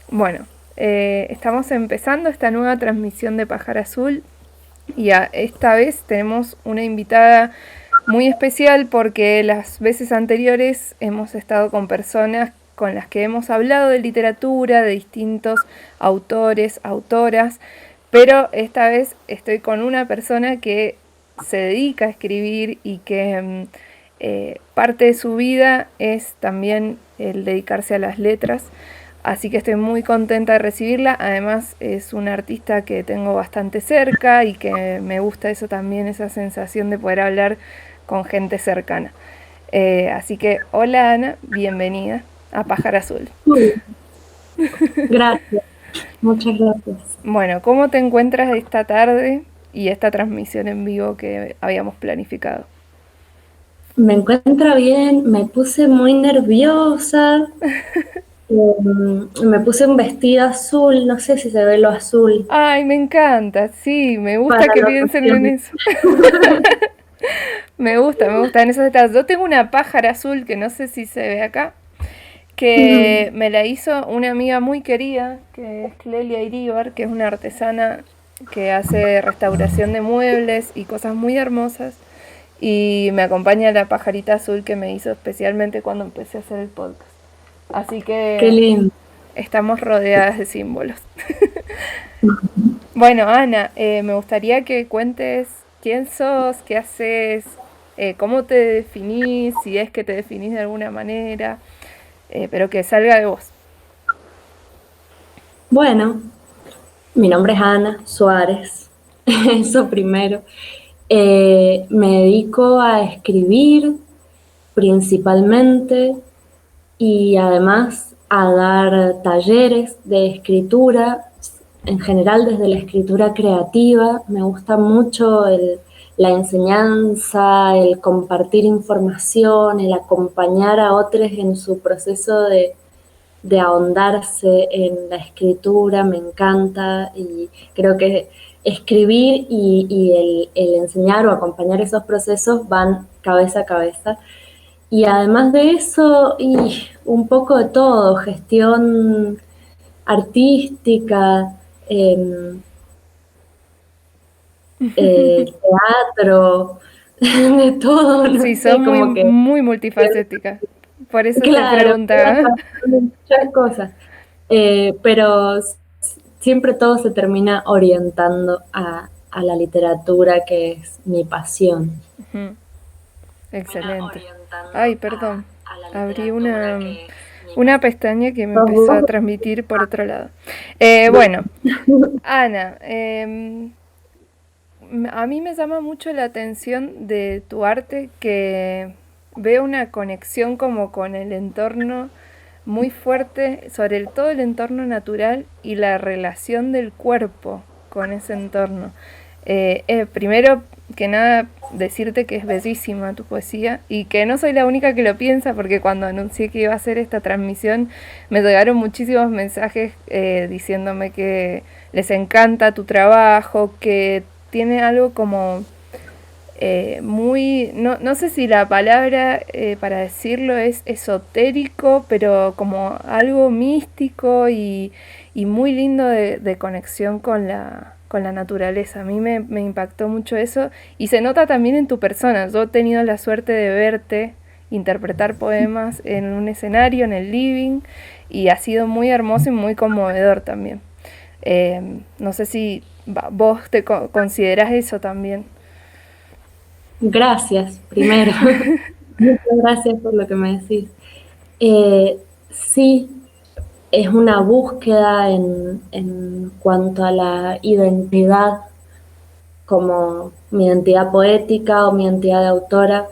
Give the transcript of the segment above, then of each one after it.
Bueno, estamos empezando esta nueva transmisión de Pájaro Azul y esta vez tenemos una invitada muy especial porque las veces anteriores hemos estado con personas con las que hemos hablado de literatura, de distintos autores, autoras, pero esta vez estoy con una persona que se dedica a escribir y que parte de su vida es también el dedicarse a las letras. Así que estoy muy contenta de recibirla. Además es una artista que tengo bastante cerca y que me gusta eso también, esa sensación de poder hablar con gente cercana. Así que hola Ana, bienvenida a Pájaro Azul. Muy bien, gracias, muchas gracias. Bueno, ¿cómo te encuentras esta tarde y esta transmisión en vivo que habíamos planificado? Me encuentro bien, me puse muy nerviosa, me puse un vestido azul, no sé si se ve lo azul Ay, me encanta, sí, me gusta para que la piensen en ocasión. eso. Me gusta en esos detalles. Yo tengo una pájara azul que no sé si se ve acá, que me la hizo una amiga muy querida, que es Clelia Iríbar, que es una artesana que hace restauración de muebles y cosas muy hermosas. Y me acompaña la pajarita azul que me hizo especialmente cuando empecé a hacer el podcast. Así Qué que lindo. estamos rodeadas de símbolos. Bueno, Ana, me gustaría que cuentes quién sos, qué haces, cómo te definís, si es que te definís de alguna manera, pero que salga de vos. Bueno, mi nombre es Ana Suárez, eso primero. Me dedico a escribir principalmente y además a dar talleres de escritura, en general desde la escritura creativa. Me gusta mucho la enseñanza, el compartir información, el acompañar a otros en su proceso de ahondarse en la escritura, me encanta y creo que escribir y el enseñar o acompañar esos procesos van cabeza a cabeza. Y además de eso, y un poco de todo, gestión artística, eh, teatro, de todo, Sí, no sos sé, muy, como que, muy multifacética. Por eso te claro, estoy preguntaba. trabajando en muchas cosas, pero siempre todo se termina orientando a la literatura, que es mi pasión. Excelente. Ay, perdón. A la Abrí literatura, que es mi una pasión. pestaña que me ¿Sos empezó a vos? transmitir por otro lado. Bueno, Ana, a mí me llama mucho la atención de tu arte que veo una conexión como con el entorno muy fuerte, sobre todo el entorno natural y la relación del cuerpo con ese entorno. Primero que nada, decirte que es bellísima tu poesía y que no soy la única que lo piensa porque cuando anuncié que iba a hacer esta transmisión me llegaron muchísimos mensajes diciéndome que les encanta tu trabajo, que tiene algo como muy, no sé si la palabra para decirlo es esotérico, pero como algo místico y muy lindo de conexión con la naturaleza. A mí me impactó mucho eso y se nota también en tu persona. Yo he tenido la suerte de verte interpretar poemas en un escenario, en el living, y ha sido muy hermoso y muy conmovedor también. No sé si vos te considerás eso también. Gracias, primero. Muchas gracias por lo que me decís. Sí, es una búsqueda en cuanto a la identidad, como mi identidad poética o mi identidad de autora.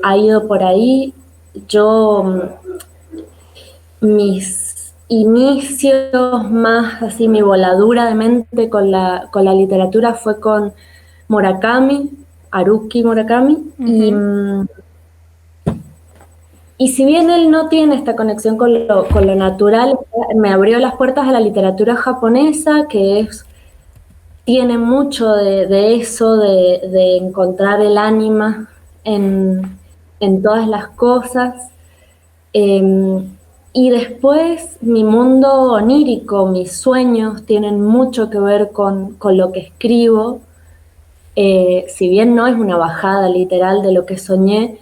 Ha ido por ahí. Yo, mis inicios más así, mi voladura de mente con la literatura fue con Murakami, Haruki Murakami, Ujú. y si bien él no tiene esta conexión con lo natural, me abrió las puertas a la literatura japonesa, que es, tiene mucho de eso, de encontrar el ánima en todas las cosas. Eh, Y después mi mundo onírico, mis sueños tienen mucho que ver con lo que escribo. Si bien no es una bajada literal de lo que soñé,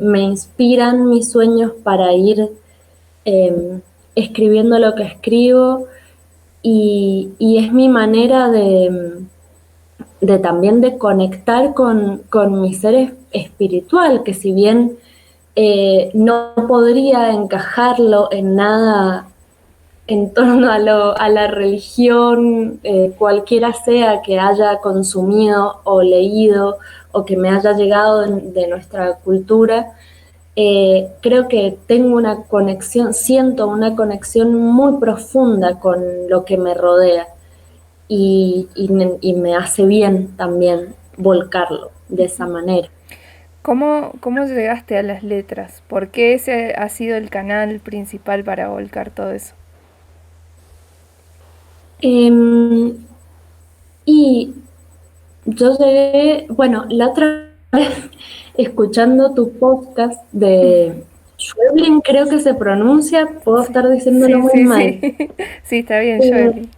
me inspiran mis sueños para ir escribiendo lo que escribo y es mi manera de también de conectar con mi ser espiritual, que si bien no podría encajarlo en nada en torno a la religión, cualquiera sea que haya consumido o leído o que me haya llegado de nuestra cultura, creo que tengo una conexión, siento una conexión muy profunda con lo que me rodea y me hace bien también volcarlo de esa manera. ¿Cómo llegaste a las letras? ¿Por qué ese ha sido el canal principal para volcar todo eso? Eh, y yo llegué, bueno, la otra vez escuchando tu podcast de Schweblin, creo que se pronuncia, puedo Sí, estar diciéndolo sí, muy sí, sí. mal. Sí, está bien, Eh, Joely.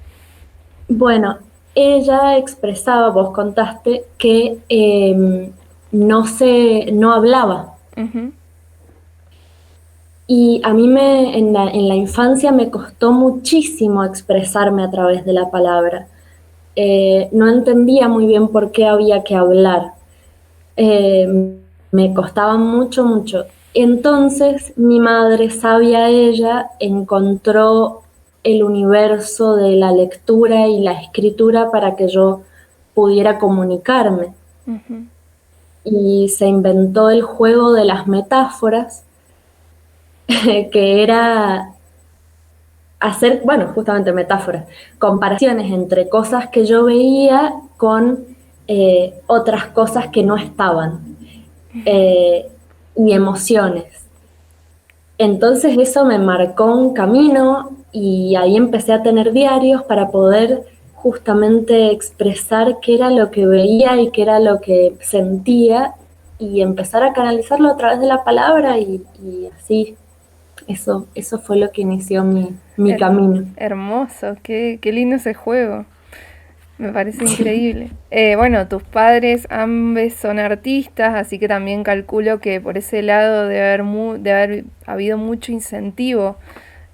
bueno, ella expresaba, vos contaste, que no hablaba. Ujú, Y a mí en la infancia me costó muchísimo expresarme a través de la palabra. No entendía muy bien por qué había que hablar. Me costaba mucho, mucho. Entonces mi madre, sabia ella, encontró el universo de la lectura y la escritura para que yo pudiera comunicarme. ujú. Y se inventó el juego de las metáforas, que era hacer, bueno, justamente metáforas, comparaciones entre cosas que yo veía con otras cosas que no estaban, eh, y emociones. Entonces eso me marcó un camino y ahí empecé a tener diarios para poder justamente expresar qué era lo que veía y qué era lo que sentía y empezar a canalizarlo a través de la palabra y así, eso fue lo que inició mi Her- camino. Hermoso, qué lindo ese juego. Me parece increíble. Bueno, tus padres ambos son artistas, así que también calculo que por ese lado de haber habido mucho incentivo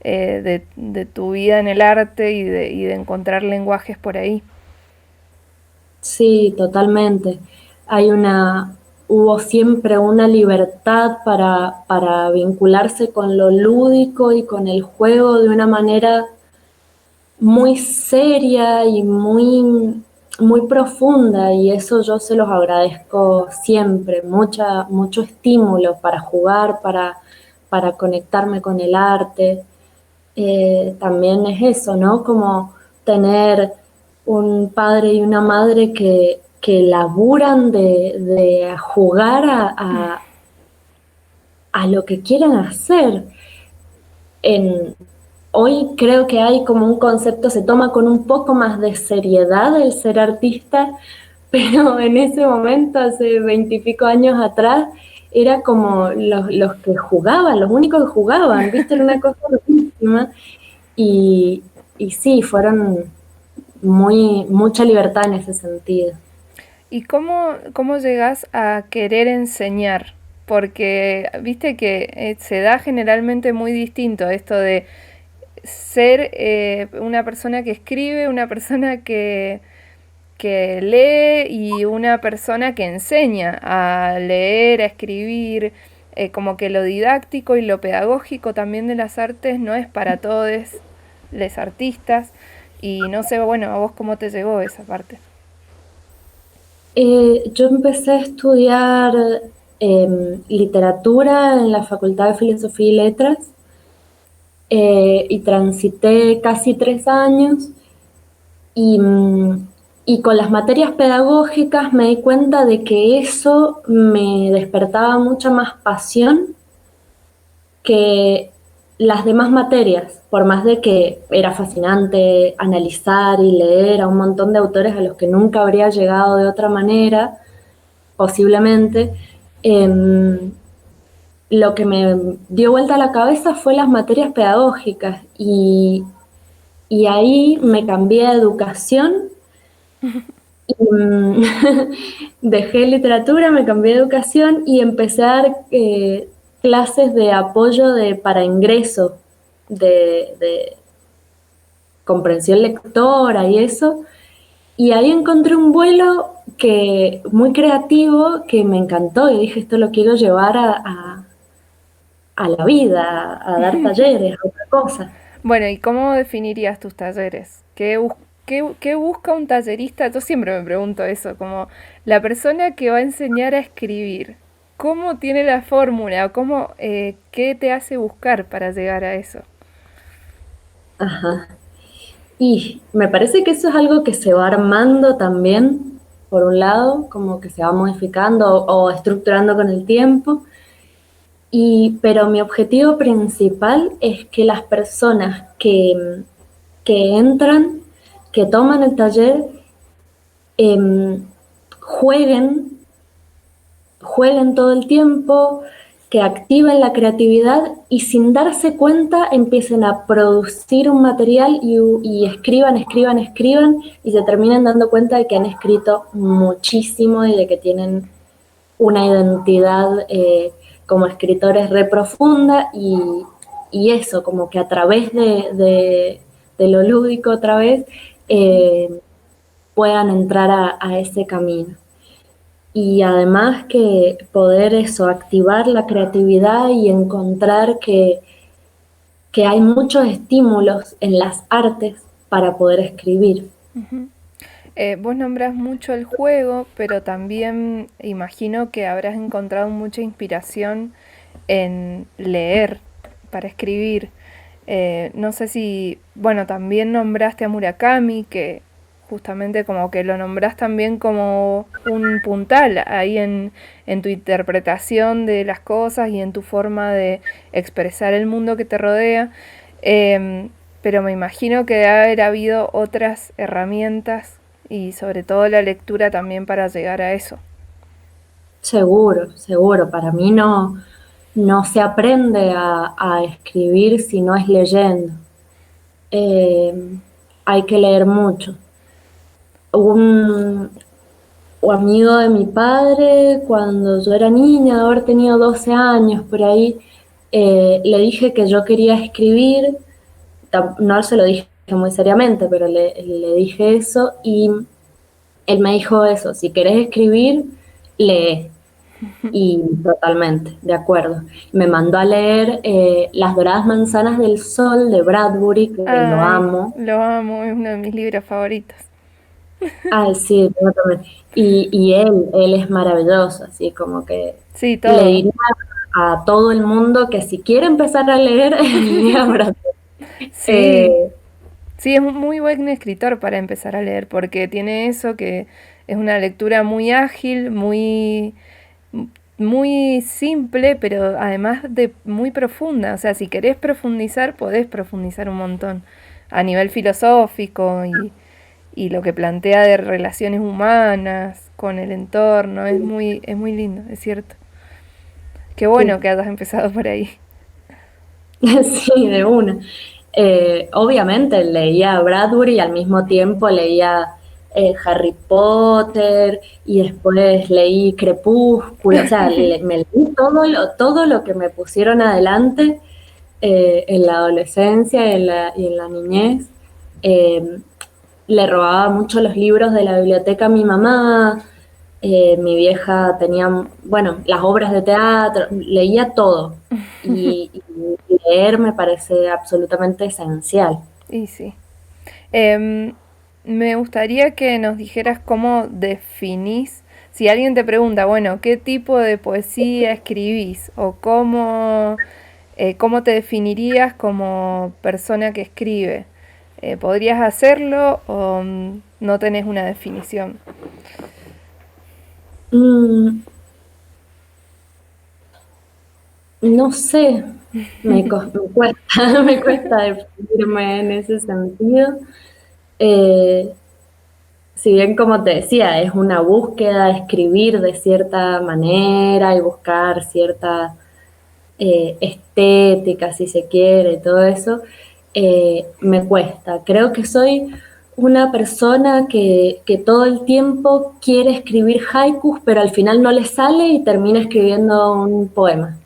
de tu vida en el arte y de encontrar lenguajes por ahí. Sí, totalmente. Hay hubo siempre una libertad para vincularse con lo lúdico y con el juego de una manera muy seria y muy profunda, y eso yo se los agradezco siempre, mucho estímulo para jugar, para conectarme con el arte. También es eso, ¿no? Como tener un padre y una madre que laburan de jugar a lo que quieren hacer. En, Hoy creo que hay como un concepto, se toma con un poco más de seriedad el ser artista, pero en ese momento, hace veintipico años atrás, era como los que jugaban, los únicos que jugaban, ¿viste? Era una cosa loquísima. Y, y sí, fueron mucha libertad en ese sentido. ¿Y cómo llegas a querer enseñar? Porque viste que se da generalmente muy distinto esto de ser una persona que escribe, una persona que lee y una persona que enseña a leer, a escribir, como que lo didáctico y lo pedagógico también de las artes no es para todos los artistas y no sé, bueno, a vos cómo te llegó esa parte. Yo empecé a estudiar literatura en la Facultad de Filosofía y Letras, y transité casi 3 años y, y con las materias pedagógicas me di cuenta de que eso me despertaba mucha más pasión que las demás materias, por más de que era fascinante analizar y leer a un montón de autores a los que nunca habría llegado de otra manera, posiblemente. eh, lo que me dio vuelta a la cabeza fue las materias pedagógicas y ahí me cambié a educación y dejé literatura, me cambié a educación y empecé a dar clases de apoyo para ingreso, de comprensión lectora y eso. Y ahí encontré un vuelo que muy creativo que me encantó y dije, esto lo quiero llevar a la vida, a dar talleres, a otra cosa. Bueno, ¿y cómo definirías tus talleres? ¿Qué busca un tallerista? Yo siempre me pregunto eso, como la persona que va a enseñar a escribir, ¿cómo tiene la fórmula? ¿Qué te hace buscar para llegar a eso? Ajá. Y me parece que eso es algo que se va armando también, por un lado, como que se va modificando o estructurando con el tiempo. Pero mi objetivo principal es que las personas que entran, que toman el taller, em, jueguen, jueguen todo el tiempo, que activen la creatividad y sin darse cuenta empiecen a producir un material y escriban, escriban, escriban y se terminen dando cuenta de que han escrito muchísimo y de que tienen una identidad como escritores re profunda y eso, como que a través de lo lúdico otra vez puedan entrar a ese camino. Y además que poder eso, activar la creatividad y encontrar que hay muchos estímulos en las artes para poder escribir. Vos nombrás mucho el juego, pero también imagino que habrás encontrado mucha inspiración en leer para escribir. No sé si, bueno, también nombraste a Murakami, que justamente como que lo nombrás también como un puntal ahí en tu interpretación de las cosas y en tu forma de expresar el mundo que te rodea. Pero me imagino que debe haber habido otras herramientas y sobre todo la lectura también para llegar a eso. Seguro, seguro. Para mí no se aprende a escribir si no es leyendo. Eh, Hay que leer mucho. Un amigo de mi padre, cuando yo era niña, haber tenido 12 años por ahí, le dije que yo quería escribir, no se lo dije muy seriamente, pero le dije eso y él me dijo eso, si querés escribir, lee. Y totalmente, de acuerdo. Me mandó a leer Las Doradas Manzanas del Sol de Bradbury, que lo Ay, amo. lo amo, es uno de mis libros favoritos. Ay, sí, yo también. Y él es maravilloso, así como que Sí, le todo. diría a todo el mundo que si quiere empezar a leer, lea Bradbury. Sí, Eh, sí, es un muy buen escritor para empezar a leer, porque tiene eso que es una lectura muy ágil, muy simple, pero además de muy profunda. O sea, si querés profundizar, podés profundizar un montón a nivel filosófico y lo que plantea de relaciones humanas con el entorno. Es muy lindo, es cierto. Qué bueno sí, que hayas empezado por ahí. sí, de una. Obviamente leía Bradbury y al mismo tiempo leía Harry Potter y después leí Crepúsculo, o sea, me leí todo lo que me pusieron adelante en la adolescencia y en la niñez. Eh, Le robaba mucho los libros de la biblioteca a mi mamá, mi vieja tenía, bueno, las obras de teatro, leía todo y leer me parece absolutamente esencial. Y sí. Em, Me gustaría que nos dijeras cómo definís, si alguien te pregunta, bueno, ¿qué tipo de poesía escribís? O cómo te definirías como persona que escribe. ¿Podrías hacerlo o no tenés una definición? Mm, no sé, me cuesta, me cuesta definirme en ese sentido. Eh, si bien como te decía, es una búsqueda, escribir de cierta manera y buscar cierta estética, si se quiere, todo eso, me cuesta. Creo que soy una persona que todo el tiempo quiere escribir haikus, pero al final no le sale y termina escribiendo un poema.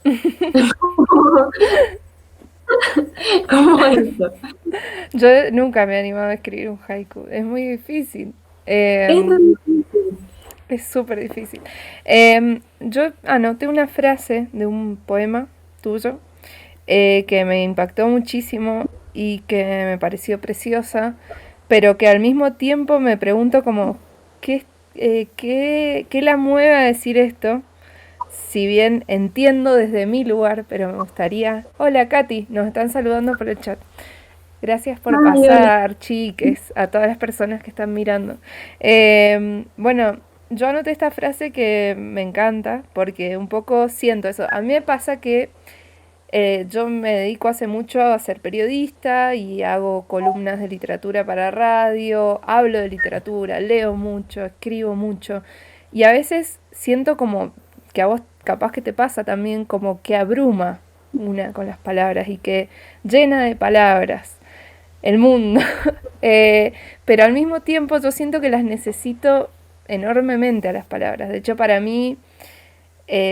¿Cómo eso? Yo nunca me he animado a escribir un haiku, es muy difícil. Es Em, muy difícil. es súper difícil. Yo anoté una frase de un poema tuyo que me impactó muchísimo y que me pareció preciosa, pero que al mismo tiempo me pregunto como, ¿qué, qué la mueve a decir esto? Si bien entiendo desde mi lugar, pero me gustaría... Hola Katy, nos están saludando por el chat. Gracias por Ay, hola. pasar, chiques, a todas las personas que están mirando. Bueno, yo anoté esta frase que me encanta porque un poco siento eso. A mí me pasa que yo me dedico hace mucho a ser periodista y hago columnas de literatura para radio, hablo de literatura, leo mucho, escribo mucho y a veces siento como que a vos capaz que te pasa también como que abruma una con las palabras y que llena de palabras el mundo. Eh, pero al mismo tiempo yo siento que las necesito enormemente a las palabras. De hecho, para mí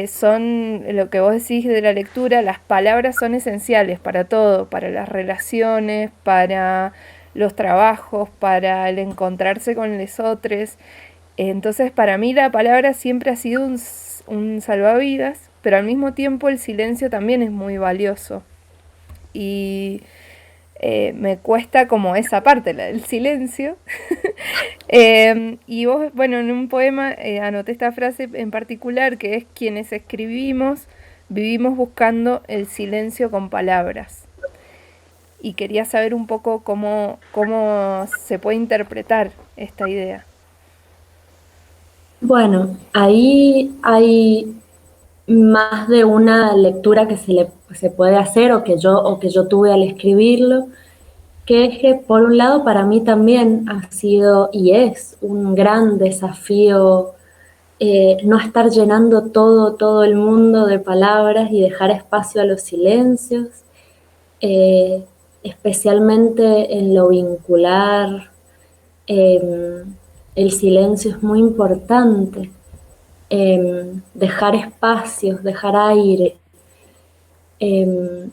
son lo que vos decís de la lectura, las palabras son esenciales para todo, para las relaciones, para los trabajos, para el encontrarse con los otros. Entonces, para mí la palabra siempre ha sido un salvavidas, pero al mismo tiempo el silencio también es muy valioso. Y me cuesta como esa parte, la del silencio. Y vos, bueno, en un poema anoté esta frase en particular que es quienes escribimos, vivimos buscando el silencio con palabras. Y quería saber un poco cómo se puede interpretar esta idea. Bueno, ahí hay más de una lectura que se puede hacer o que yo tuve al escribirlo, que es que por un lado para mí también ha sido y es un gran desafío no estar llenando todo el mundo de palabras y dejar espacio a los silencios, eh, especialmente en lo vincular. eh, el silencio es muy importante, dejar espacios, dejar aire. eh,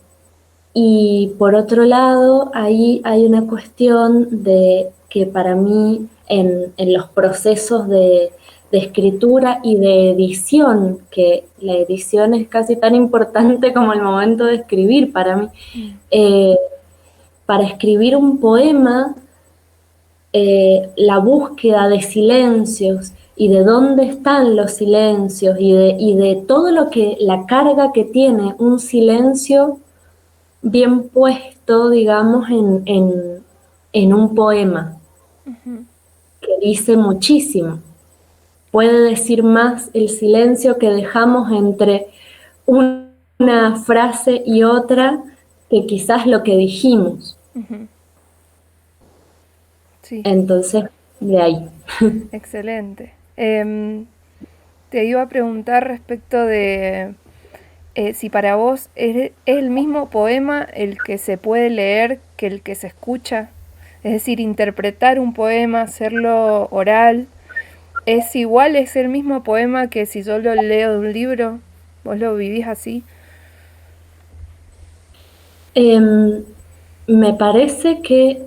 y por otro lado, ahí hay una cuestión de que para mí en los procesos de escritura y de edición, que la edición es casi tan importante como el momento de escribir para mí, Mm. eh, para escribir un poema, la búsqueda de silencios y de dónde están los silencios y de todo lo que, la carga que tiene un silencio bien puesto, digamos, en un poema, que dice muchísimo. Puede decir más el silencio que dejamos entre una frase y otra que quizás lo que dijimos. Ujú. Sí, Entonces, de ahí. excelente. Te iba a preguntar respecto de si para vos es el mismo poema el que se puede leer que el que se escucha. Es decir, interpretar un poema, hacerlo oral, es igual, es el mismo poema que si yo lo leo de un libro. ¿Vos lo vivís así? Eh, Me parece que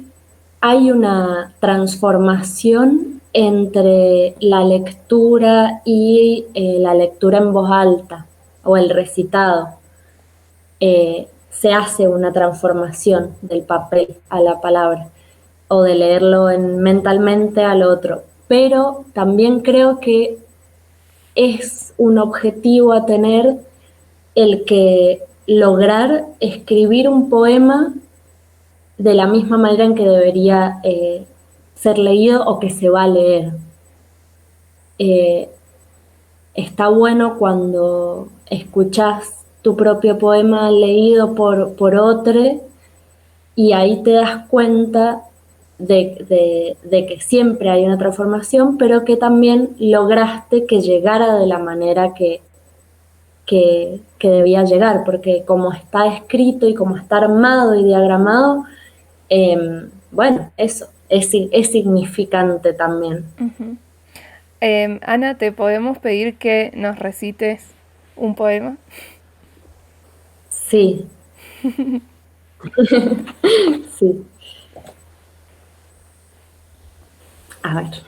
hay una transformación entre la lectura y la lectura en voz alta o el recitado. Se hace una transformación del papel a la palabra o de leerlo mentalmente al otro. Pero también creo que es un objetivo a tener el que lograr escribir un poema de la misma manera en que debería ser leído o que se va a leer. Eh, Está bueno cuando escuchas tu propio poema leído por otro y ahí te das cuenta de que siempre hay una transformación, pero que también lograste que llegara de la manera que debía llegar, porque como está escrito y como está armado y diagramado, bueno, eso es significante también. Ujú. Ana, ¿te podemos pedir que nos recites un poema? Sí, sí. A ver.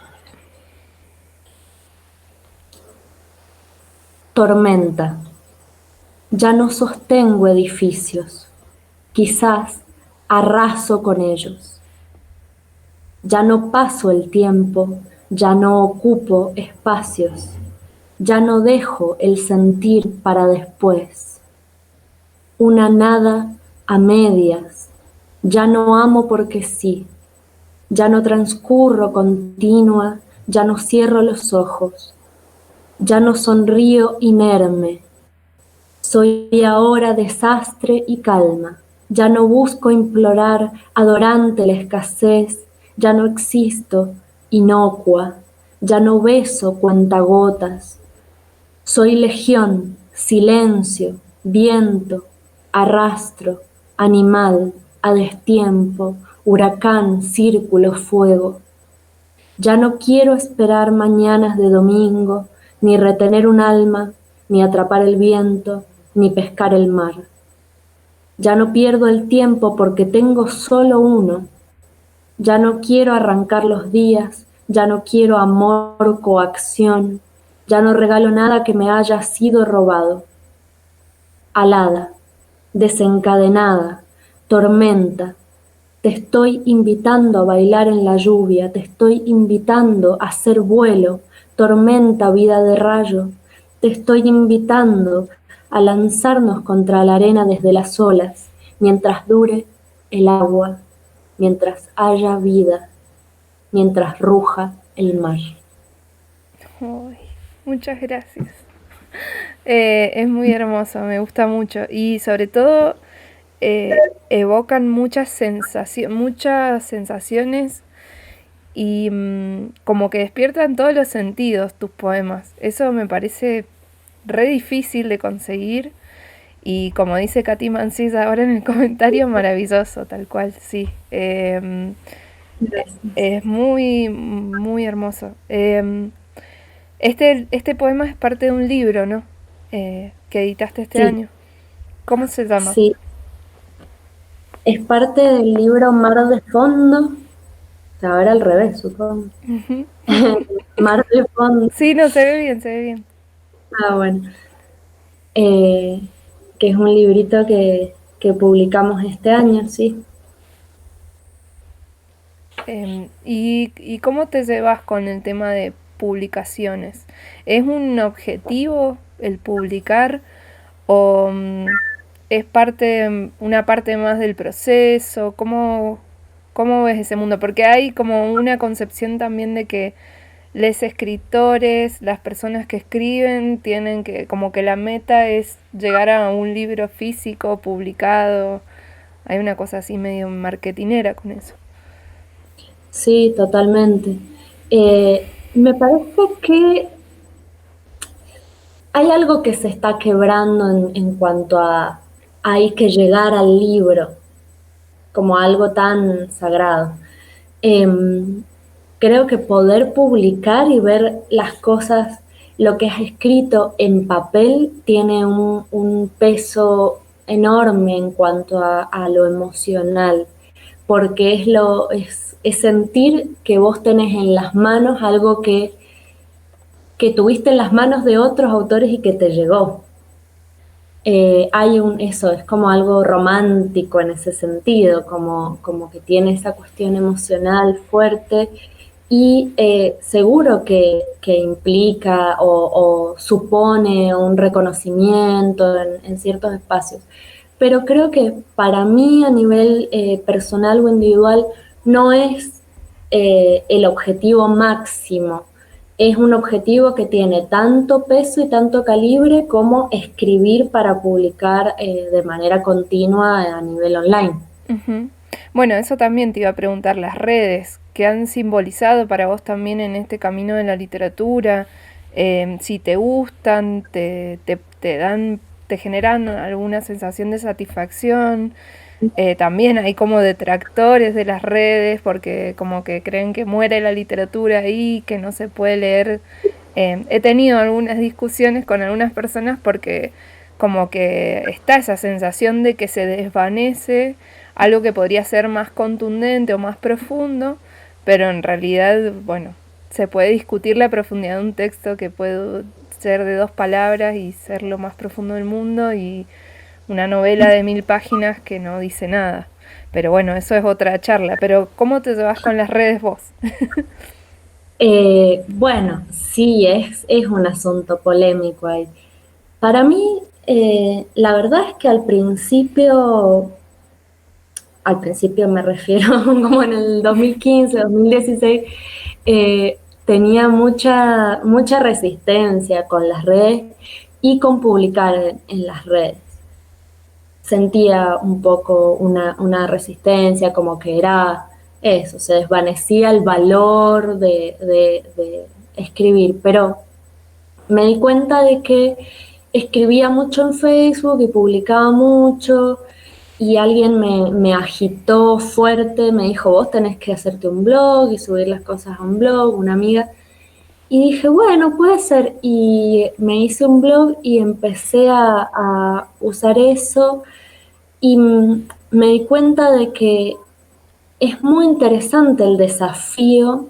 Tormenta. Ya no sostengo edificios, quizás arraso con ellos. Ya no paso el tiempo, ya no ocupo espacios, ya no dejo el sentir para después. Una nada a medias, ya no amo porque sí, ya no transcurro continua, ya no cierro los ojos, ya no sonrío inerme. Soy ahora desastre y calma. Ya no busco implorar adorante la escasez, ya no existo inocua, ya no beso cuentagotas. Soy legión, silencio, viento, arrastro, animal, a destiempo, huracán, círculo, fuego. Ya no quiero esperar mañanas de domingo, ni retener un alma, ni atrapar el viento, ni pescar el mar. Ya no pierdo el tiempo porque tengo solo uno. Ya no quiero arrancar los días, ya no quiero amor, coacción, ya no regalo nada que me haya sido robado. Alada, desencadenada, tormenta, te estoy invitando a bailar en la lluvia, te estoy invitando a hacer vuelo, tormenta, vida de rayo, te estoy invitando a lanzarnos contra la arena desde las olas, mientras dure el agua, mientras haya vida, mientras ruja el mar. Ay, muchas gracias. Es muy hermoso, me gusta mucho. Y sobre todo evocan muchas sensaciones y como que despiertan todos los sentidos tus poemas. Eso me parece re difícil de conseguir. Y como dice Katy Mancis ahora en el comentario, maravilloso, tal cual, sí. Gracias. Es muy, muy hermoso. Este poema es parte de un libro, ¿no? Que editaste este Sí, año. ¿Cómo se llama? sí, es parte del libro Mar de Fondo, ahora al revés, supongo. Mar de Fondo. Sí, no, se ve bien, se ve bien. Ah, bueno. eh, que es un librito que publicamos este año, sí. ¿Y cómo te llevas con el tema de publicaciones? ¿Es un objetivo el publicar o es una parte más del proceso? ¿Cómo ves ese mundo? Porque hay como una concepción también de que los escritores, las personas que escriben, tienen que, como que la meta es llegar a un libro físico, publicado. Hay una cosa así medio marketinera con eso. Sí, totalmente. Me parece que hay algo que se está quebrando en cuanto a hay que llegar al libro como algo tan sagrado. Em, Creo que poder publicar y ver las cosas, lo que has escrito en papel, tiene un peso enorme en cuanto a lo emocional, porque es sentir que vos tenés en las manos algo que tuviste en las manos de otros autores y que te llegó. Eso, es como algo romántico en ese sentido, como que tiene esa cuestión emocional fuerte y seguro que implica o supone un reconocimiento en ciertos espacios. Pero creo que para mí a nivel personal o individual no es el objetivo máximo. Es un objetivo que tiene tanto peso y tanto calibre como escribir para publicar de manera continua a nivel online. Ujú. Bueno, eso también te iba a preguntar, las redes que han simbolizado para vos también en este camino de la literatura, si te gustan, te generan alguna sensación de satisfacción. También hay como detractores de las redes porque como que creen que muere la literatura ahí, que no se puede leer. He tenido algunas discusiones con algunas personas porque como que está esa sensación de que se desvanece algo que podría ser más contundente o más profundo, pero en realidad, bueno, se puede discutir la profundidad de un texto que puede ser de 2 palabras y ser lo más profundo del mundo, y una novela de 1000 páginas que no dice nada. Pero bueno, eso es otra charla. Pero ¿cómo te llevas con las redes vos? Bueno, sí, es un asunto polémico ahí. Para mí, la verdad es que al principio me refiero como en el 2015, 2016, tenía mucha resistencia con las redes y con publicar en las redes. Sentía un poco una resistencia, como que era eso, se desvanecía el valor de escribir, pero me di cuenta de que escribía mucho en Facebook y publicaba mucho y alguien me agitó fuerte, me dijo, vos tenés que hacerte un blog y subir las cosas a un blog, una amiga. Y dije, bueno, puede ser. Y me hice un blog y empecé a usar eso y me di cuenta de que es muy interesante el desafío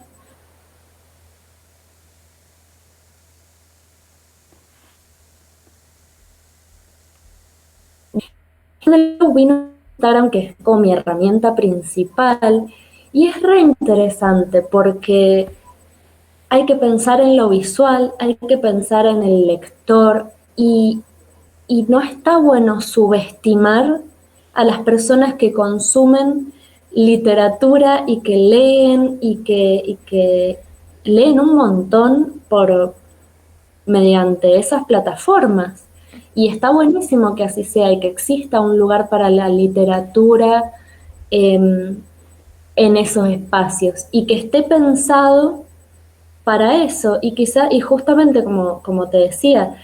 vino a Instagram, que es como mi herramienta principal, y es re interesante porque hay que pensar en lo visual, hay que pensar en el lector y no está bueno subestimar a las personas que consumen literatura y que leen y que leen un montón mediante esas plataformas. Y está buenísimo que así sea y que exista un lugar para la literatura eh, en esos espacios y que esté pensado para eso. Y quizá, y justamente como te decía,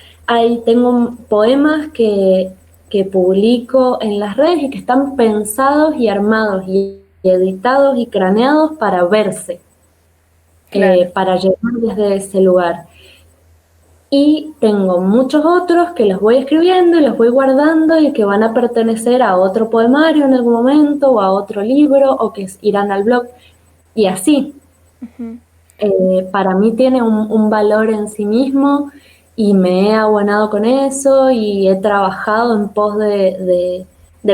tengo poemas que publico en las redes y que están pensados y armados y editados y craneados para verse, Claro. para llegar desde ese lugar. Y tengo muchos otros que los voy escribiendo y los voy guardando y que van a pertenecer a otro poemario en algún momento o a otro libro o que irán al blog. Y así, Ujú. para mí tiene un valor en sí mismo y me he abonado con eso y he trabajado en pos de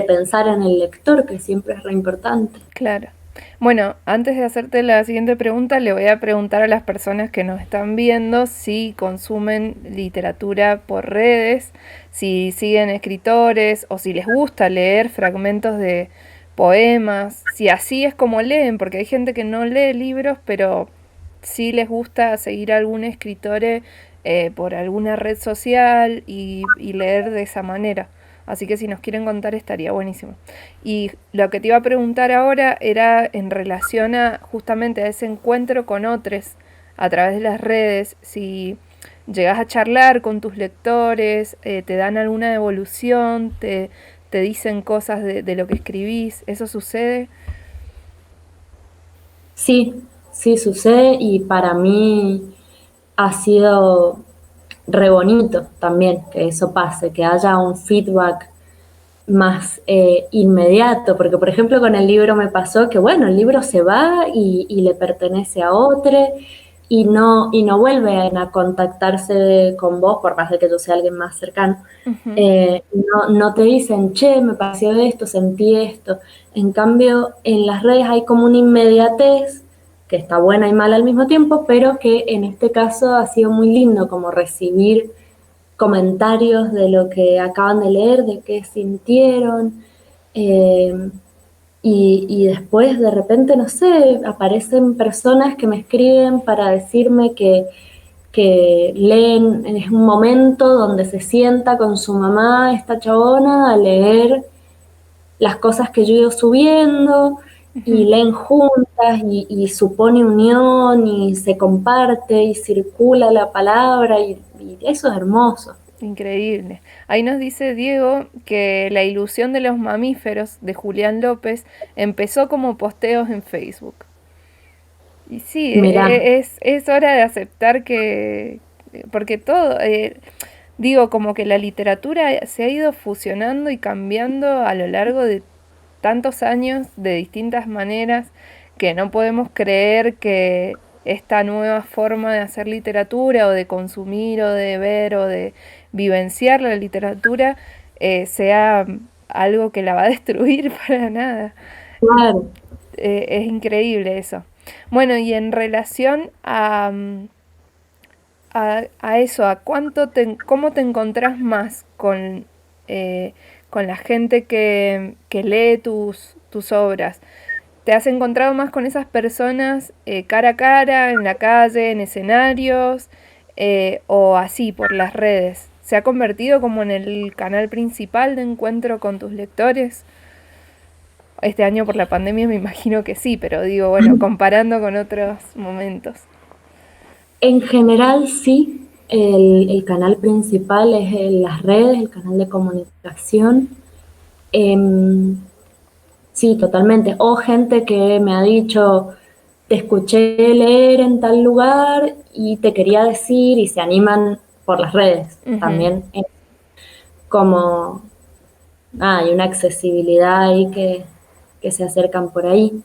pensar en el lector, que siempre es re importante. Claro. Bueno, antes de hacerte la siguiente pregunta, le voy a preguntar a las personas que nos están viendo si consumen literatura por redes, si siguen escritores o si les gusta leer fragmentos de poemas, si así es como leen, porque hay gente que no lee libros, pero sí les gusta seguir a algún escritor por alguna red social y leer de esa manera. Así que si nos quieren contar estaría buenísimo. Y lo que te iba a preguntar ahora era en relación a justamente a ese encuentro con otros a través de las redes, si llegas a charlar con tus lectores, te dan alguna devolución, te dicen cosas de lo que escribís, ¿eso sucede? Sí, sí sucede y para mí ha sido re bonito también que eso pase, que haya un feedback más inmediato, porque por ejemplo con el libro me pasó que bueno, el libro se va y le pertenece a otro y no vuelven a contactarse con vos, por más de que yo sea alguien más cercano. Ujú. No te dicen, che, me pareció esto, sentí esto. En cambio, en las redes hay como una inmediatez que está buena y mala al mismo tiempo, pero que en este caso ha sido muy lindo como recibir comentarios de lo que acaban de leer, de qué sintieron. eh, y después de repente, no sé, aparecen personas que me escriben para decirme que leen en un momento donde se sienta con su mamá, esta chabona, a leer las cosas que yo he ido subiendo y leen juntas y supone unión y se comparte y circula la palabra y eso es hermoso. Increíble. Ahí nos dice Diego que La ilusión de los mamíferos de Julián López empezó como posteos en Facebook. Y sí, Mirá, es hora de aceptar que, porque todo, digo, como que la literatura se ha ido fusionando y cambiando a lo largo de tantos años de distintas maneras que no podemos creer que esta nueva forma de hacer literatura o de consumir o de ver o de vivenciar la literatura sea algo que la va a destruir para nada. claro. Es increíble eso. Bueno, y en relación a eso, cómo te encontrás más con la gente que lee tus obras. ¿Te has encontrado más con esas personas cara a cara, en la calle, en escenarios, o así por las redes? ¿Se ha convertido como en el canal principal de encuentro con tus lectores? Este año por la pandemia me imagino que sí, pero digo, bueno, comparando con otros momentos. En general sí, el canal principal es las redes, el canal de comunicación. Em, sí, totalmente. O gente que me ha dicho, te escuché leer en tal lugar y te quería decir y se animan por las redes Ujú. también. Como hay una accesibilidad ahí que se acercan por ahí.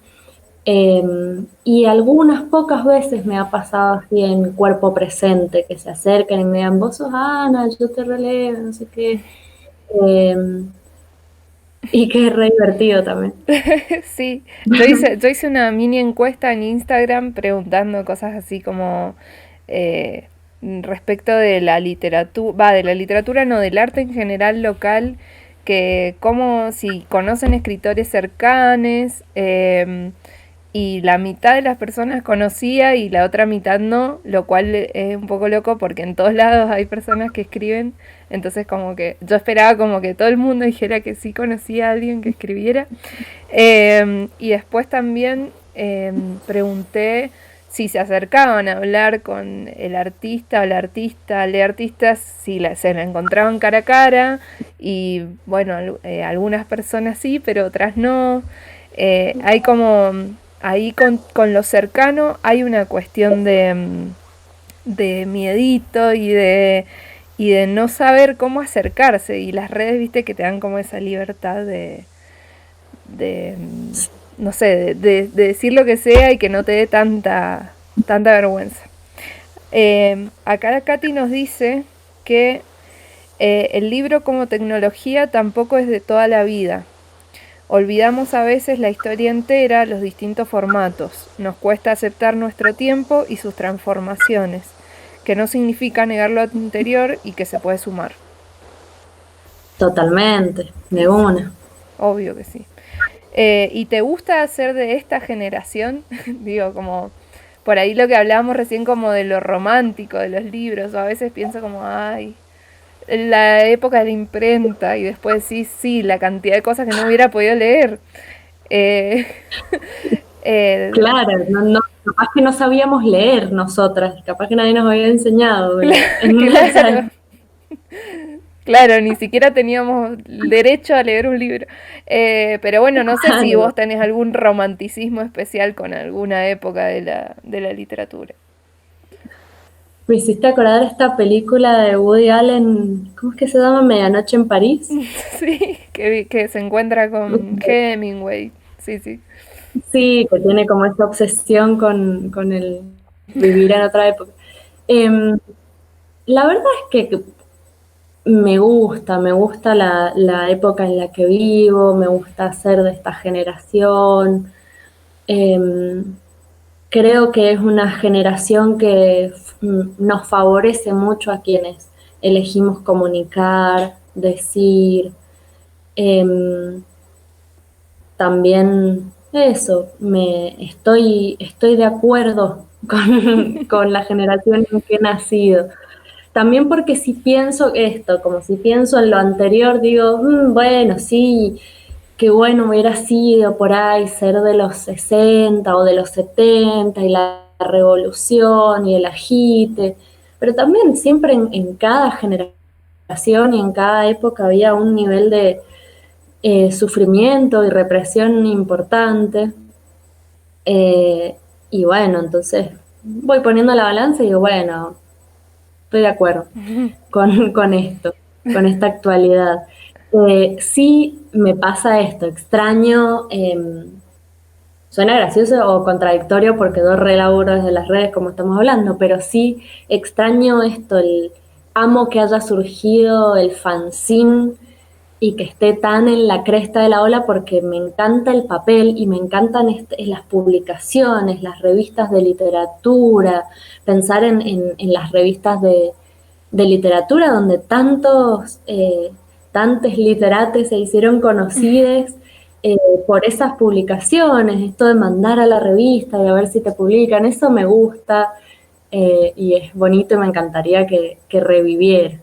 Y algunas pocas veces me ha pasado así en cuerpo presente, que se acercan y me digan, vos sos Ana, yo te releo, no sé qué. Eh, y que es re divertido también. Sí, yo hice una mini encuesta en Instagram preguntando cosas así como eh, respecto de la literatura, va, de la literatura no, del arte en general local, que como si conocen escritores cercanos, y la mitad de las personas conocía y la otra mitad no, lo cual es un poco loco porque en todos lados hay personas que escriben, entonces como que yo esperaba como que todo el mundo dijera que sí conocía a alguien que escribiera. Y después también pregunté si se acercaban a hablar con el artista o la artista, le artistas, si se la encontraban cara a cara y bueno, algunas personas sí, pero otras no. Hay como ahí con lo cercano hay una cuestión de miedito y de no saber cómo acercarse. Y las redes, viste, que te dan como esa libertad de no sé, de decir lo que sea y que no te dé tanta vergüenza. Acá Katy nos dice que el libro como tecnología tampoco es de toda la vida. Olvidamos a veces la historia entera, los distintos formatos. Nos cuesta aceptar nuestro tiempo y sus transformaciones, que no significa negar lo anterior y que se puede sumar. Totalmente, Y de sí, una. obvio que sí. ¿Y te gusta ser de esta generación? Digo, como por ahí lo que hablábamos recién como de lo romántico de los libros, o a veces pienso como, ay, la época de la imprenta y después sí, sí, la cantidad de cosas que no hubiera podido leer. Eh, eh, Claro, capaz que no sabíamos leer nosotras, capaz que nadie nos había enseñado en esa claro, claro, ni siquiera teníamos derecho a leer un libro. Pero bueno, no sé si época. vos tenés algún romanticismo especial con alguna época de la literatura. Me hiciste acordar esta película de Woody Allen, ¿cómo es que se llama? Medianoche en París. Sí, que se encuentra con Hemingway. Sí, sí. Sí, que tiene como esta obsesión con el vivir en otra época. Em, la verdad es que me gusta la época en la que vivo, me gusta ser de esta generación. Em, creo que es una generación que nos favorece mucho a quienes elegimos comunicar, decir. em, También eso, estoy de acuerdo con la generación en que he nacido. También porque si pienso esto, como si pienso en lo anterior, digo, bueno, sí, qué bueno hubiera sido por ahí ser de los 60 o de los 70 y la revolución y el agite, pero también siempre en cada generación y en cada época había un nivel de sufrimiento y represión importante. Eh, y bueno, entonces voy poniendo la balanza y digo, bueno, estoy de acuerdo con esto, con esta actualidad. Sí me pasa esto, extraño, suena gracioso o contradictorio porque doy re laburo desde las redes como estamos hablando, pero sí extraño esto, amo que haya surgido el fanzine y que esté tan en la cresta de la ola porque me encanta el papel y me encantan las publicaciones, las revistas de literatura, pensar en las revistas de literatura donde tantos literatos se hicieron conocidos eh, por esas publicaciones, esto de mandar a la revista y a ver si te publican, eso me gusta y es bonito y me encantaría que reviviera.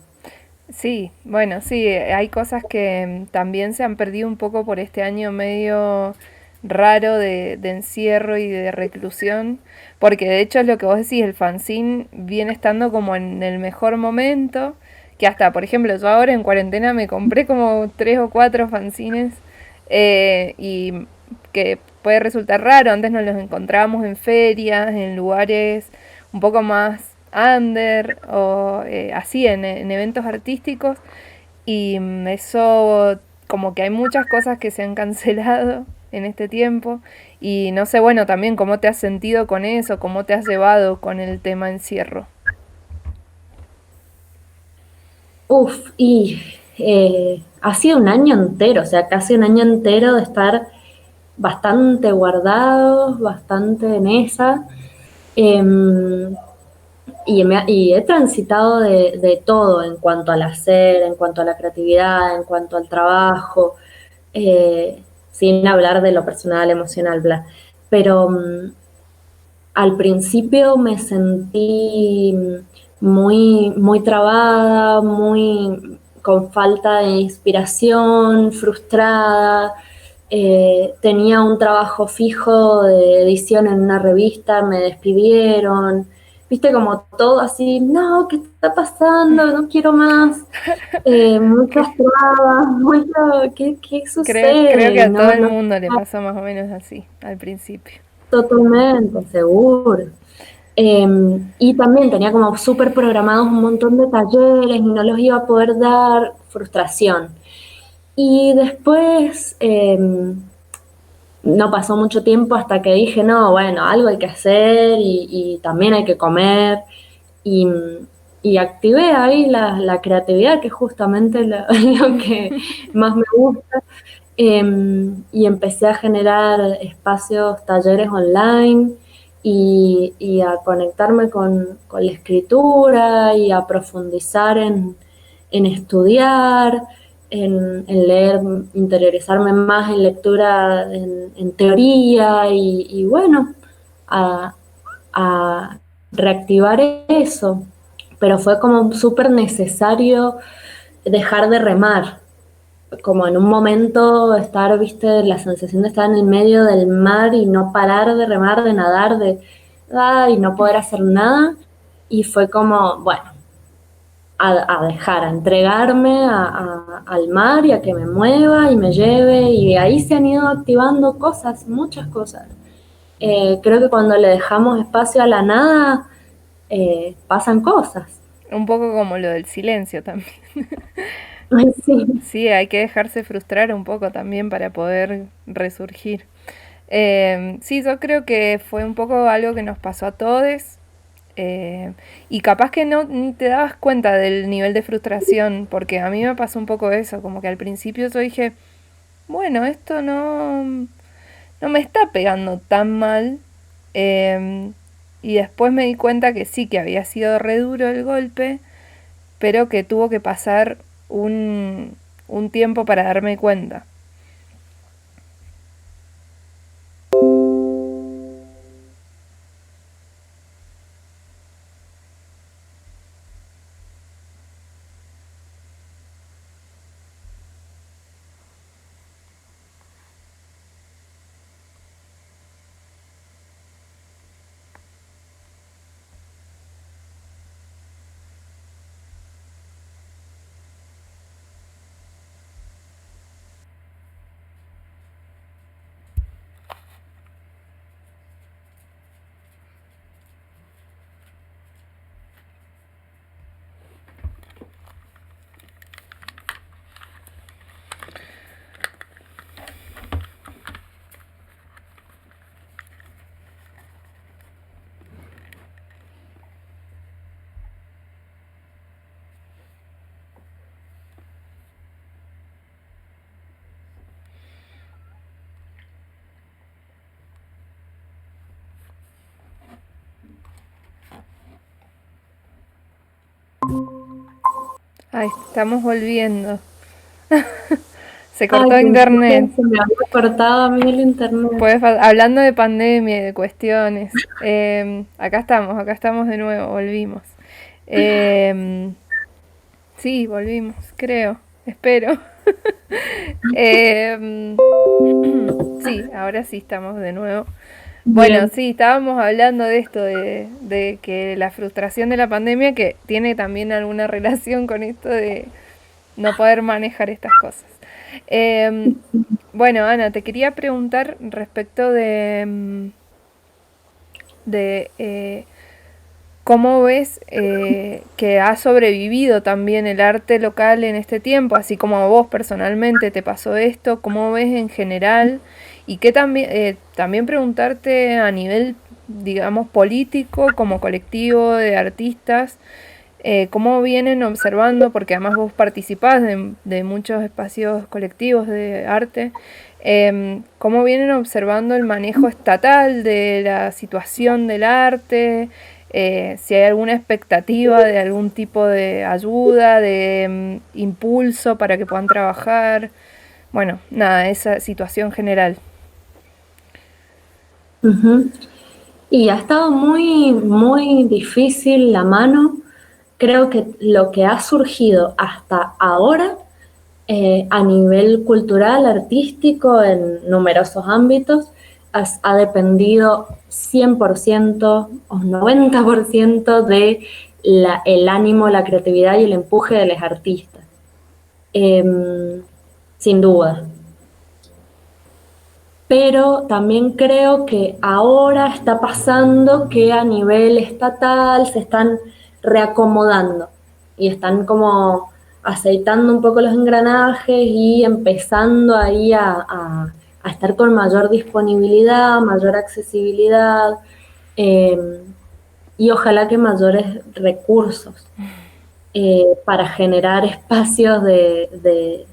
Sí, bueno, sí, hay cosas que también se han perdido un poco por este año medio raro de encierro y de reclusión, porque de hecho es lo que vos decís, el fanzine viene estando como en el mejor momento, que hasta, por ejemplo, yo ahora en cuarentena me compré como 3 o 4 fanzines y que puede resultar raro, antes nos los encontrábamos en ferias, en lugares un poco más under o así en eventos artísticos y eso como que hay muchas cosas que se han cancelado en este tiempo y no sé, bueno, también cómo te has sentido con eso, cómo te has llevado con el tema encierro. Uf, y ha sido un año entero, o sea, casi un año entero de estar bastante guardados, bastante en esa. Eh, y he transitado de todo en cuanto al hacer, en cuanto a la creatividad, en cuanto al trabajo, sin hablar de lo personal, emocional, bla. Pero al principio me sentí muy trabada, muy con falta de inspiración, frustrada. Tenía un trabajo fijo de edición en una revista, me despidieron. Viste como todo así, no, ¿qué está pasando? No quiero más. Muchas Que trabas, ¿qué creo sucede? que Y a todo no, el no mundo le pasó más o menos así al principio. totalmente, seguro. Y también tenía como súper programados un montón de talleres y no los iba a poder dar, frustración. Y después no pasó mucho tiempo hasta que dije, no, bueno, algo hay que hacer y también hay que comer. Y, y activé ahí la creatividad, que es justamente lo que más me gusta. Y empecé a generar espacios, talleres online y a conectarme con la escritura y a profundizar en estudiar, en leer, interiorizarme más en lectura, en teoría y bueno, a, a reactivar eso. Pero fue como súper necesario dejar de remar, como en un momento estar, viste, la sensación de estar en el medio del mar y no parar de remar, de nadar, y no poder hacer nada. Y fue como, bueno, a dejar, a entregarme al mar y a que me mueva y me lleve. Y ahí se han ido activando cosas, muchas cosas. Creo que cuando le dejamos espacio a la nada, pasan cosas. Un poco como lo del silencio también. Ay, sí. Sí, hay que dejarse frustrar un poco también para poder resurgir. Sí, yo creo que fue un poco algo que nos pasó a todos. Y capaz que no ni te dabas cuenta del nivel de frustración, porque a mí me pasó un poco eso, como que al principio yo dije, bueno, esto no me está pegando tan mal. Eh, y después me di cuenta que sí, que había sido re duro el golpe, pero que tuvo que pasar un tiempo para darme cuenta. Ay, estamos volviendo. Se Ay, cortó pensé que internet. se me había cortado a mí el internet. Hablando de pandemia y de cuestiones. Acá estamos de nuevo, volvimos. Eh, sí, volvimos, creo, espero. Eh, sí, ahora sí estamos de nuevo. Bueno, Bien. sí, estábamos hablando de esto, de que la frustración de la pandemia, que tiene también alguna relación con esto de no poder manejar estas cosas. Eh, bueno, Ana, te quería preguntar respecto de cómo ves que ha sobrevivido también el arte local en este tiempo, así como a vos personalmente te pasó esto, cómo ves en general y que también, también preguntarte a nivel, digamos, político, como colectivo de artistas, cómo vienen observando, porque además vos participás de muchos espacios colectivos de arte, cómo vienen observando el manejo estatal de la situación del arte, si hay alguna expectativa de algún tipo de ayuda, de impulso para que puedan trabajar, bueno, nada, esa situación general. Ujú. Y ha estado muy, muy difícil la mano. Creo que lo que ha surgido hasta ahora a nivel cultural, artístico, en numerosos ámbitos, ha dependido 100% o 90% de el ánimo, la creatividad y el empuje de los artistas. Sin duda. Pero también creo que ahora está pasando que a nivel estatal se están reacomodando y están como aceitando un poco los engranajes y empezando ahí a estar con mayor disponibilidad, mayor accesibilidad eh, y ojalá que mayores recursos para generar espacios de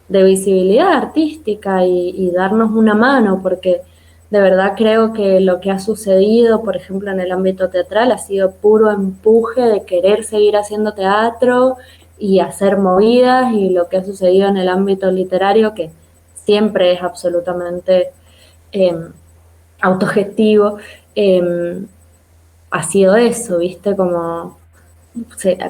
visibilidad artística y darnos una mano, porque de verdad creo que lo que ha sucedido, por ejemplo, en el ámbito teatral, ha sido puro empuje de querer seguir haciendo teatro y hacer movidas, y lo que ha sucedido en el ámbito literario, que siempre es absolutamente eh, autogestivo, eh, ha sido eso, ¿viste? Como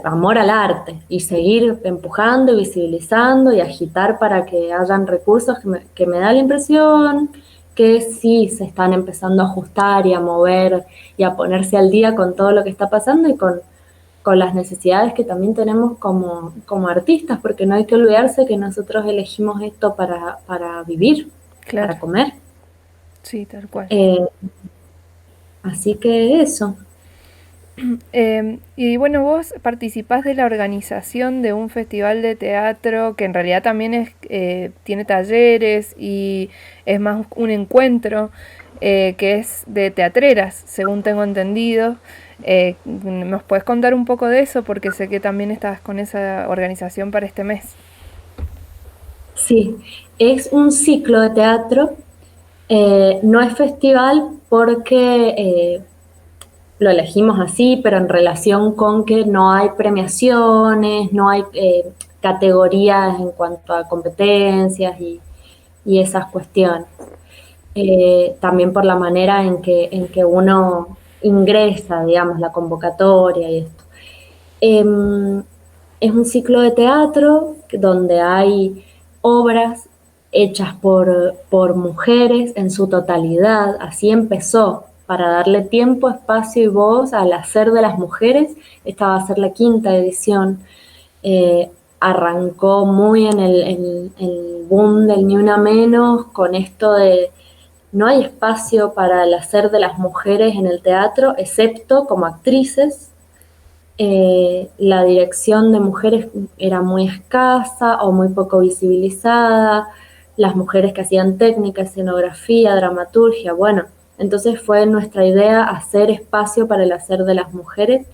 amor al arte y seguir empujando y visibilizando y agitar para que hayan recursos que me da la impresión que sí se están empezando a ajustar y a mover y a ponerse al día con todo lo que está pasando y con las necesidades que también tenemos como artistas, porque no hay que olvidarse que nosotros elegimos esto para vivir, Claro, para comer. sí, tal cual. Eh, Así que eso. Y bueno, vos participás de la organización de un festival de teatro que en realidad también es, tiene talleres y es más un encuentro que es de teatreras, según tengo entendido. ¿Nos puedes contar un poco de eso? Porque sé que también estás con esa organización para este mes. Sí, es un ciclo de teatro. No es festival porque lo elegimos así, pero en relación con que no hay premiaciones, no hay categorías en cuanto a competencias y esas cuestiones. También por la manera en que uno ingresa, digamos, la convocatoria y esto. Eh, es un ciclo de teatro donde hay obras hechas por mujeres en su totalidad. Así empezó, para darle tiempo, espacio y voz al hacer de las mujeres. Esta va a ser la quinta edición. Eh, Arrancó muy el boom del Ni Una Menos con esto de no hay espacio para el hacer de las mujeres en el teatro, excepto como actrices. La dirección de mujeres era muy escasa o muy poco visibilizada, las mujeres que hacían técnica, escenografía, dramaturgia, bueno, entonces fue nuestra idea hacer espacio para el hacer de las mujeres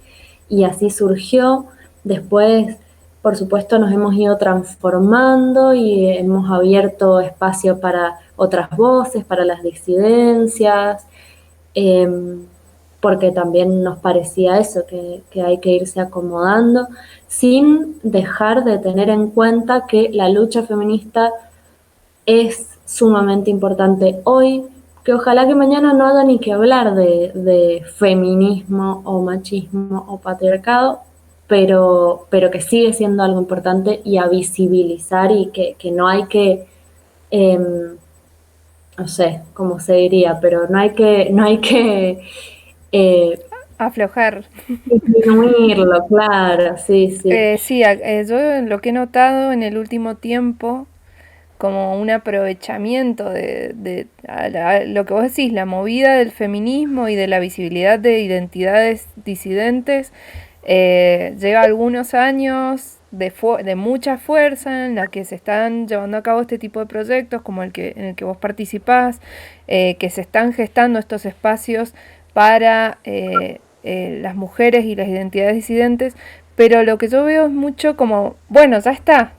y así surgió. Después, por supuesto, nos hemos ido transformando y hemos abierto espacio para otras voces, para las disidencias. Eh, porque también nos parecía eso, que hay que irse acomodando, sin dejar de tener en cuenta que la lucha feminista es sumamente importante hoy, que ojalá que mañana no haya ni que hablar de feminismo o machismo o patriarcado, pero que sigue siendo algo importante y a visibilizar y que no hay que, eh, no sé cómo se diría, pero no hay que eh, Aflojar. disminuirlo, claro, sí, sí. Sí, yo lo que he notado en el último tiempo, como un aprovechamiento lo que vos decís, la movida del feminismo y de la visibilidad de identidades disidentes, lleva algunos años de mucha fuerza en la que se están llevando a cabo este tipo de proyectos, como en el que vos participás, que se están gestando estos espacios para las mujeres y las identidades disidentes, pero lo que yo veo es mucho como, bueno, ya está,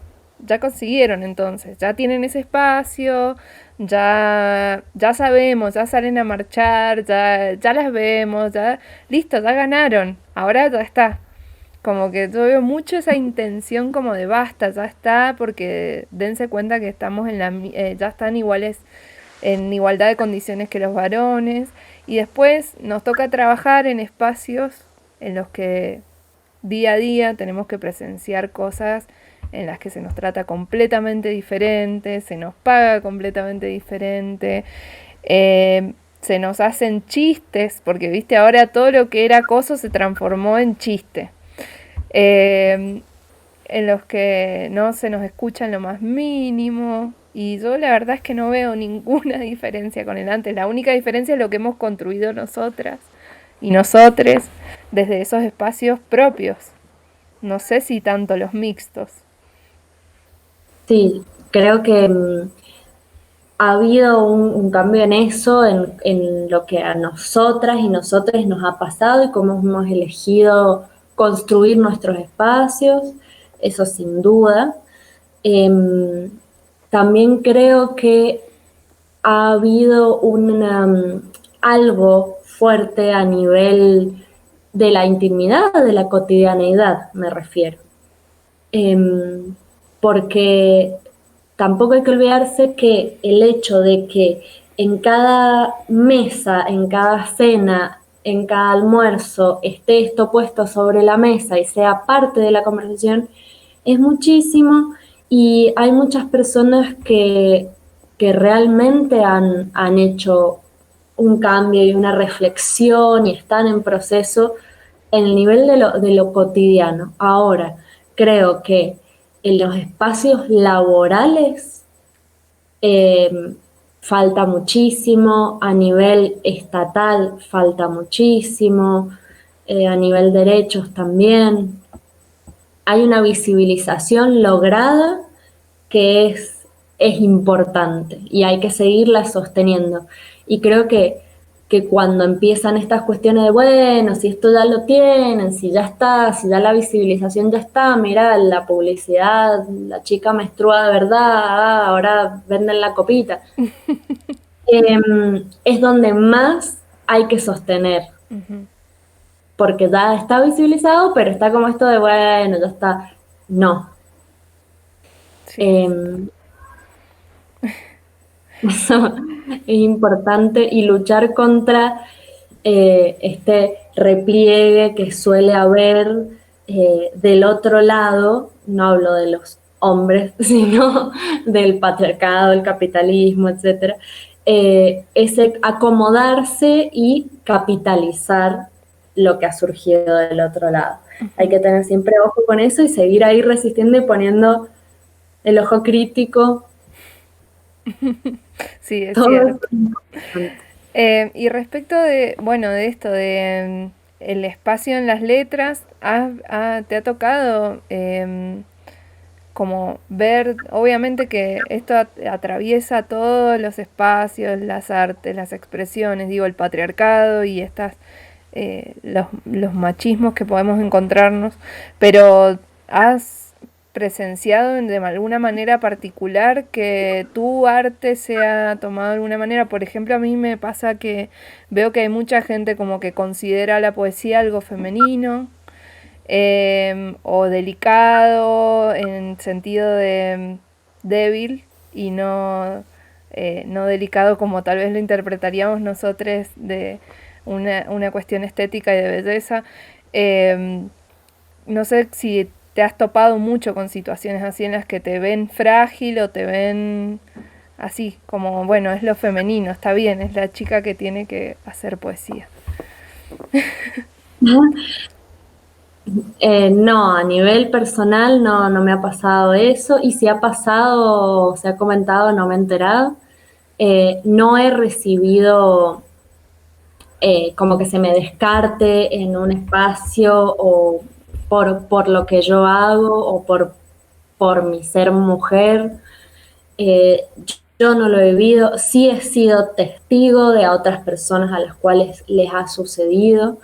ya consiguieron entonces, ya tienen ese espacio, ya sabemos, ya salen a marchar, ya las vemos, ya listo, ya ganaron, ahora ya está. Como que yo veo mucho esa intención como de basta, ya está, porque dense cuenta que estamos ya están iguales, en igualdad de condiciones que los varones, y después nos toca trabajar en espacios en los que día a día tenemos que presenciar cosas en las que se nos trata completamente diferente, se nos paga completamente diferente, se nos hacen chistes, porque viste, ahora todo lo que era acoso se transformó en chiste, eh, en los que no se nos escucha en lo más mínimo. Y yo la verdad es que no veo ninguna diferencia con el antes. La única diferencia es lo que hemos construido nosotras y nosotres desde esos espacios propios. No sé si tanto los mixtos. Sí, creo que ha habido un cambio en eso, en lo que a nosotras y nosotros nos ha pasado y cómo hemos elegido construir nuestros espacios, eso sin duda. Em, También creo que ha habido algo fuerte a nivel de la intimidad, de la cotidianeidad, me refiero. Em, Porque tampoco hay que olvidarse que el hecho de que en cada mesa, en cada cena, en cada almuerzo esté esto puesto sobre la mesa y sea parte de la conversación es muchísimo, y hay muchas personas que realmente han hecho un cambio y una reflexión y están en proceso en el nivel de lo cotidiano. Ahora, creo que en los espacios laborales eh, falta muchísimo, a nivel estatal falta muchísimo, a nivel derechos también. Hay una visibilización lograda que es importante y hay que seguirla sosteniendo. Y creo que cuando empiezan estas cuestiones de, bueno, si esto ya lo tienen, si ya está, si ya la visibilización ya está, mira, la publicidad, la chica menstrua de verdad, ahora venden la copita, es donde más hay que sostener, Ujú. porque ya está visibilizado, pero está como esto de, bueno, ya está. No. Sí, Eh, Eso es importante, y luchar contra este repliegue que suele haber del otro lado, no hablo de los hombres, sino del patriarcado, el capitalismo, etcétera, ese acomodarse y capitalizar lo que ha surgido del otro lado. Hay que tener siempre ojo con eso y seguir ahí resistiendo y poniendo el ojo crítico. sí, es Todo es cierto. importante. Y respecto de, bueno, de esto, de el espacio en las letras, ¿te ha tocado como ver, obviamente que esto atraviesa todos los espacios, las artes, las expresiones, digo, el patriarcado y los machismos que podemos encontrarnos, pero has presenciado de alguna manera particular que tu arte sea tomado de alguna manera? Por ejemplo, a mí me pasa que veo que hay mucha gente como que considera la poesía algo femenino, o delicado en sentido de débil y no, no delicado como tal vez lo interpretaríamos nosotros de una cuestión estética y de belleza. Eh, no sé si te has topado mucho con situaciones así en las que te ven frágil o te ven así, como, bueno, es lo femenino, está bien, es la chica que tiene que hacer poesía. No, a nivel personal no me ha pasado eso, y si ha pasado, se ha comentado, no me he enterado. No he recibido como que se me descarte en un espacio, o por lo que yo hago, o por mi ser mujer. Eh, yo no lo he vivido, sí he sido testigo de a otras personas a las cuales les ha sucedido.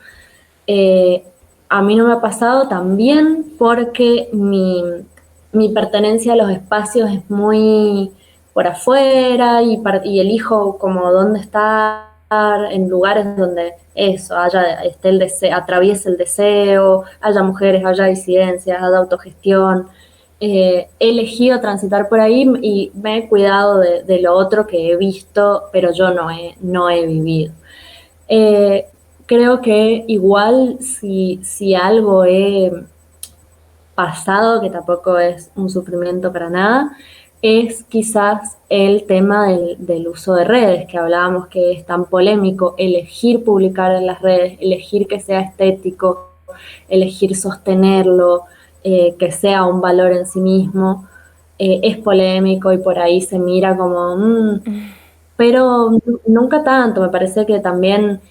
Eh, a mí no me ha pasado también porque mi pertenencia a los espacios es muy por afuera, y elijo como dónde estar en lugares donde eso, haya, esté el deseo, atraviese el deseo, haya mujeres, haya disidencias, haya autogestión. He elegido transitar por ahí y me he cuidado de lo otro que he visto, pero yo no he vivido. Eh, Creo que igual si algo he pasado, que tampoco es un sufrimiento para nada, es quizás el tema del uso de redes, que hablábamos que es tan polémico, elegir publicar en las redes, elegir que sea estético, elegir sostenerlo, que sea un valor en sí mismo, es polémico y por ahí se mira como, pero nunca tanto, me parece que también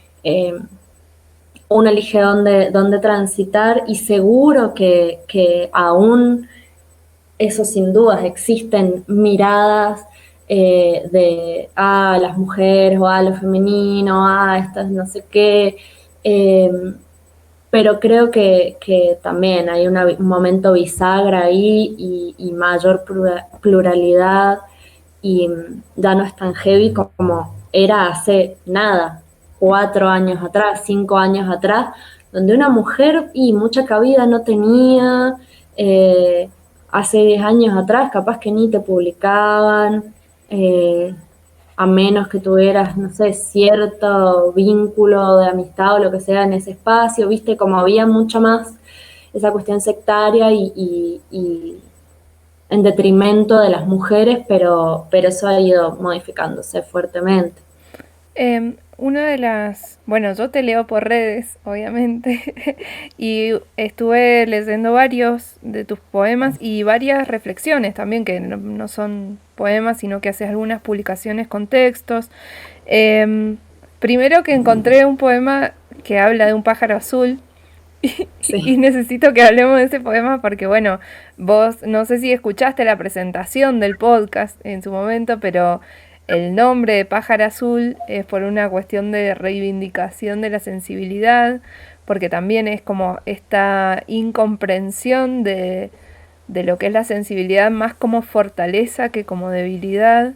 uno elige dónde transitar, y seguro que aún eso sin dudas existen miradas de las mujeres o lo femenino, estas no sé qué, eh, pero creo que también hay un momento bisagra ahí, y mayor pluralidad, y ya no es tan heavy como era hace nada, 4 años atrás, 5 años atrás, donde una mujer y mucha cabida no tenía. Hace 10 años atrás capaz que ni te publicaban, eh, a menos que tuvieras, no sé, cierto vínculo de amistad o lo que sea en ese espacio, viste, como había mucho más esa cuestión sectaria, y en detrimento de las mujeres, pero eso ha ido modificándose fuertemente. Una de las, bueno, yo te leo por redes, obviamente, y estuve leyendo varios de tus poemas y varias reflexiones también, que no son poemas, sino que haces algunas publicaciones con textos. Primero que encontré un poema que habla de un pájaro azul, y Sí. necesito que hablemos de ese poema porque, bueno, vos no sé si escuchaste la presentación del podcast en su momento, pero el nombre de Pájaro Azul es por una cuestión de reivindicación de la sensibilidad, porque también es como esta incomprensión de lo que es la sensibilidad más como fortaleza que como debilidad.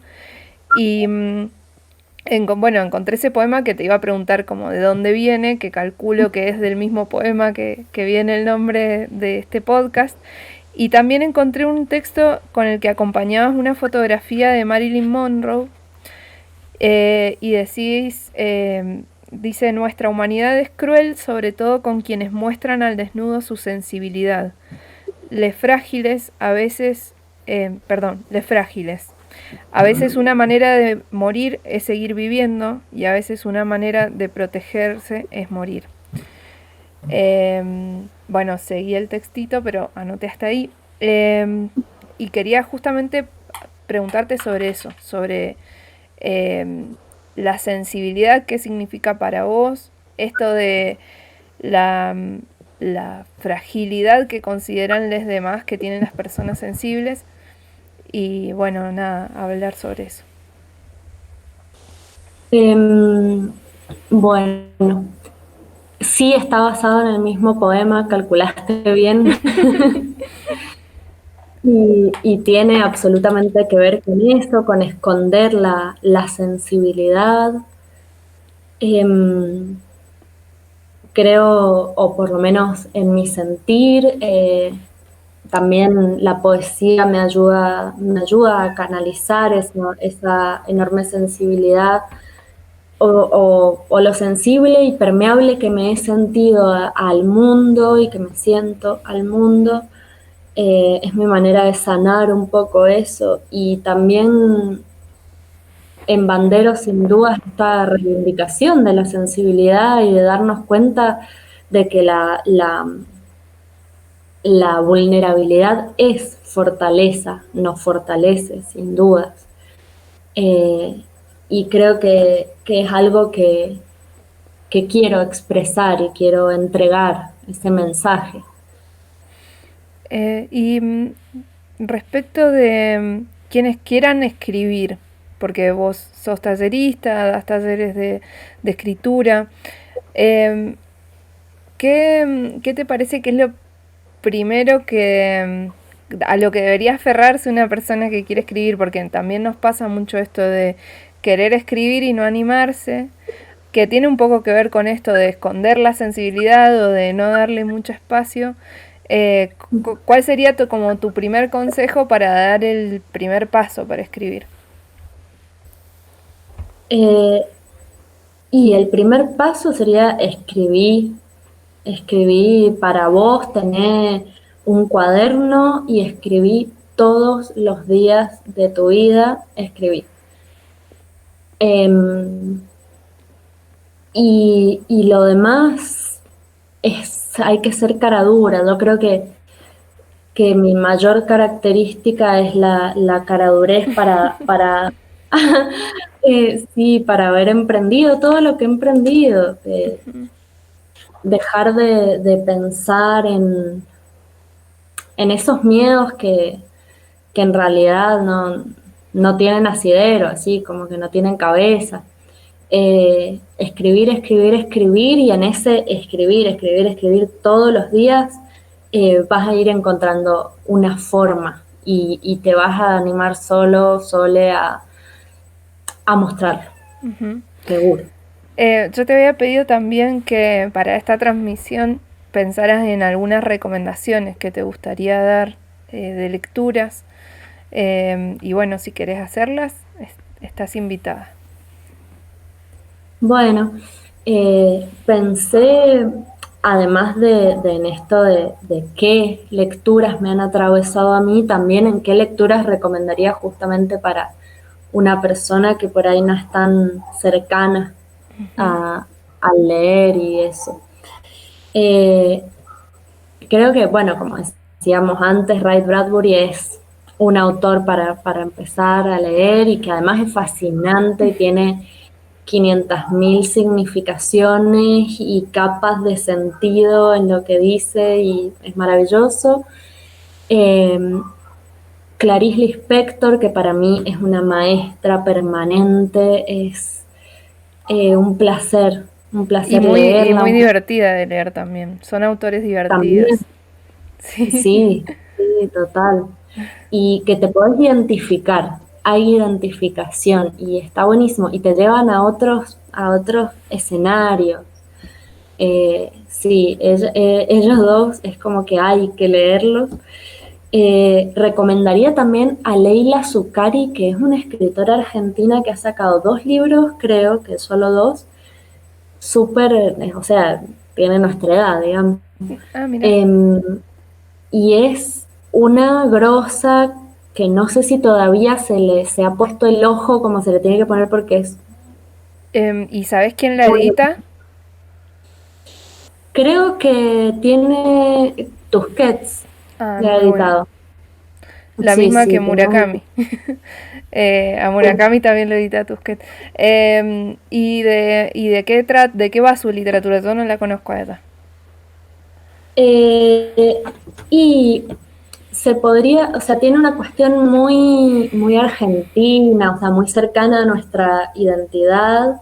Y bueno, encontré ese poema que te iba a preguntar como de dónde viene, que calculo que es del mismo poema que viene el nombre de este podcast. Y también encontré un texto con el que acompañabas una fotografía de Marilyn Monroe, y decís, dice, nuestra humanidad es cruel, sobre todo con quienes muestran al desnudo su sensibilidad. Les frágiles, a veces, les frágiles. A veces una manera de morir es seguir viviendo y a veces una manera de protegerse es morir. Bueno, seguí el textito, pero anoté hasta ahí. Y quería justamente preguntarte sobre eso, sobre eh, la sensibilidad, qué significa para vos, esto de la, la fragilidad que consideran los demás que tienen las personas sensibles. Y bueno, nada, hablar sobre eso. Bueno, sí está basado en el mismo poema, calculaste bien. y tiene absolutamente que ver con eso, con esconder la sensibilidad. Em, Creo, o por lo menos en mi sentir, también la poesía me ayuda a canalizar esa enorme sensibilidad o lo sensible y permeable que me he sentido al mundo y que me siento al mundo. Es mi manera de sanar un poco eso y también en Bandero sin duda esta reivindicación de la sensibilidad y de darnos cuenta de que la vulnerabilidad es fortaleza, nos fortalece sin dudas. Eh, y creo que es algo que quiero expresar y quiero entregar ese mensaje. Y respecto de quienes quieran escribir, porque vos sos tallerista, das talleres de escritura, eh, ¿qué te parece que es lo primero que a lo que debería aferrarse una persona que quiere escribir? Porque también nos pasa mucho esto de querer escribir y no animarse, que tiene un poco que ver con esto de esconder la sensibilidad o de no darle mucho espacio. ¿Cuál sería como tu primer consejo para dar el primer paso para escribir? Eh, y el primer paso sería escribir. Escribí para vos, tener un cuaderno y escribí todos los días de tu vida, escribí. Em, y lo demás hay que ser cara dura. Yo creo que mi mayor característica es la caradurez sí, para haber emprendido todo lo que he emprendido. Dejar de pensar en esos miedos que en realidad no tienen asidero, así como que no tienen cabeza. Escribir, escribir, escribir y en ese escribir, escribir, escribir todos los días vas a ir encontrando una forma y te vas a animar sole a mostrarlo, seguro. Yo te había pedido también que para esta transmisión pensaras en algunas recomendaciones que te gustaría dar de lecturas. Y bueno, si querés hacerlas, estás invitada. Bueno, pensé, además de en esto de qué lecturas me han atravesado a mí, también en qué lecturas recomendaría justamente para una persona que por ahí no es tan cercana a, al leer y eso. Eh, Creo que, bueno, como decíamos antes, Ray Bradbury es un autor para empezar a leer y que además es fascinante y tiene 500.000 significaciones y capas de sentido en lo que dice y es maravilloso. Eh, Clarice Lispector, que para mí es una maestra permanente, es un placer Y leerla, muy divertida de leer también. Son autores divertidos. también, Sí. sí, sí, total. Y que te podés identificar, hay identificación y está buenísimo y te llevan a otros escenarios. Sí, ellos dos es como que hay que leerlos. Recomendaría también a Leila Zuccari, que es una escritora argentina que ha sacado 2 libros, creo que solo 2, súper, o sea, tiene nuestra edad, digamos. Ah, mira. Eh, y es una grosa que no sé si todavía se ha puesto el ojo como se le tiene que poner porque es ¿Y sabes quién la muy... edita? Creo que tiene Tusquets, Ah, ya muy bueno. editado. La Sí, misma que sí, tiene un... Murakami. A Murakami también lo edita Tusquets. ¿De qué va su literatura? Yo no la conozco a ella. Eh, y se podría, o sea, tiene una cuestión muy argentina, o sea, muy cercana a nuestra identidad,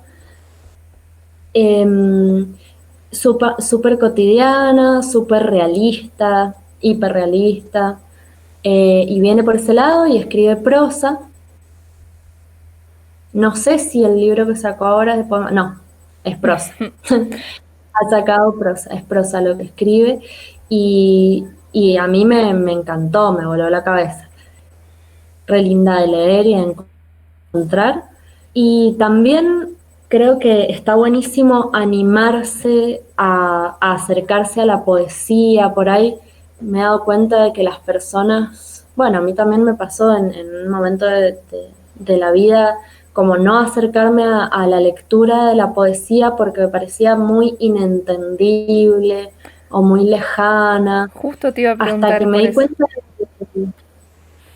súper cotidiana, súper realista, hiperrealista. y viene por ese lado y escribe prosa. No sé si el libro que sacó ahora es de poema, no, es prosa. Ha sacado prosa, es prosa lo que escribe y a mí me encantó, me voló la cabeza. Re linda de leer y de encontrar. Y también creo que está buenísimo animarse a acercarse a la poesía. Por ahí me he dado cuenta de que las personas, bueno, a mí también me pasó en un momento de la vida, como no acercarme a la lectura de la poesía porque me parecía muy inentendible o muy lejana, Justo te iba a hasta que preguntar me por di eso. cuenta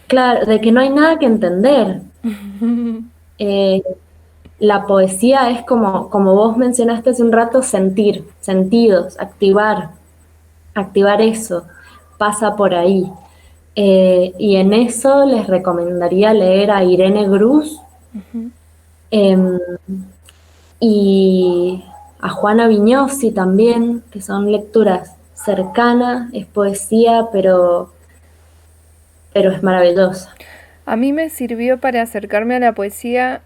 claro, de que no hay nada que entender. Eh, la poesía es como vos mencionaste hace un rato, sentir, sentidos, activar eso, pasa por ahí. Y en eso les recomendaría leer a Irene Grus eh, y a Juana Viñosi también, que son lecturas cercanas, es poesía, pero es maravillosa. A mí me sirvió para acercarme a la poesía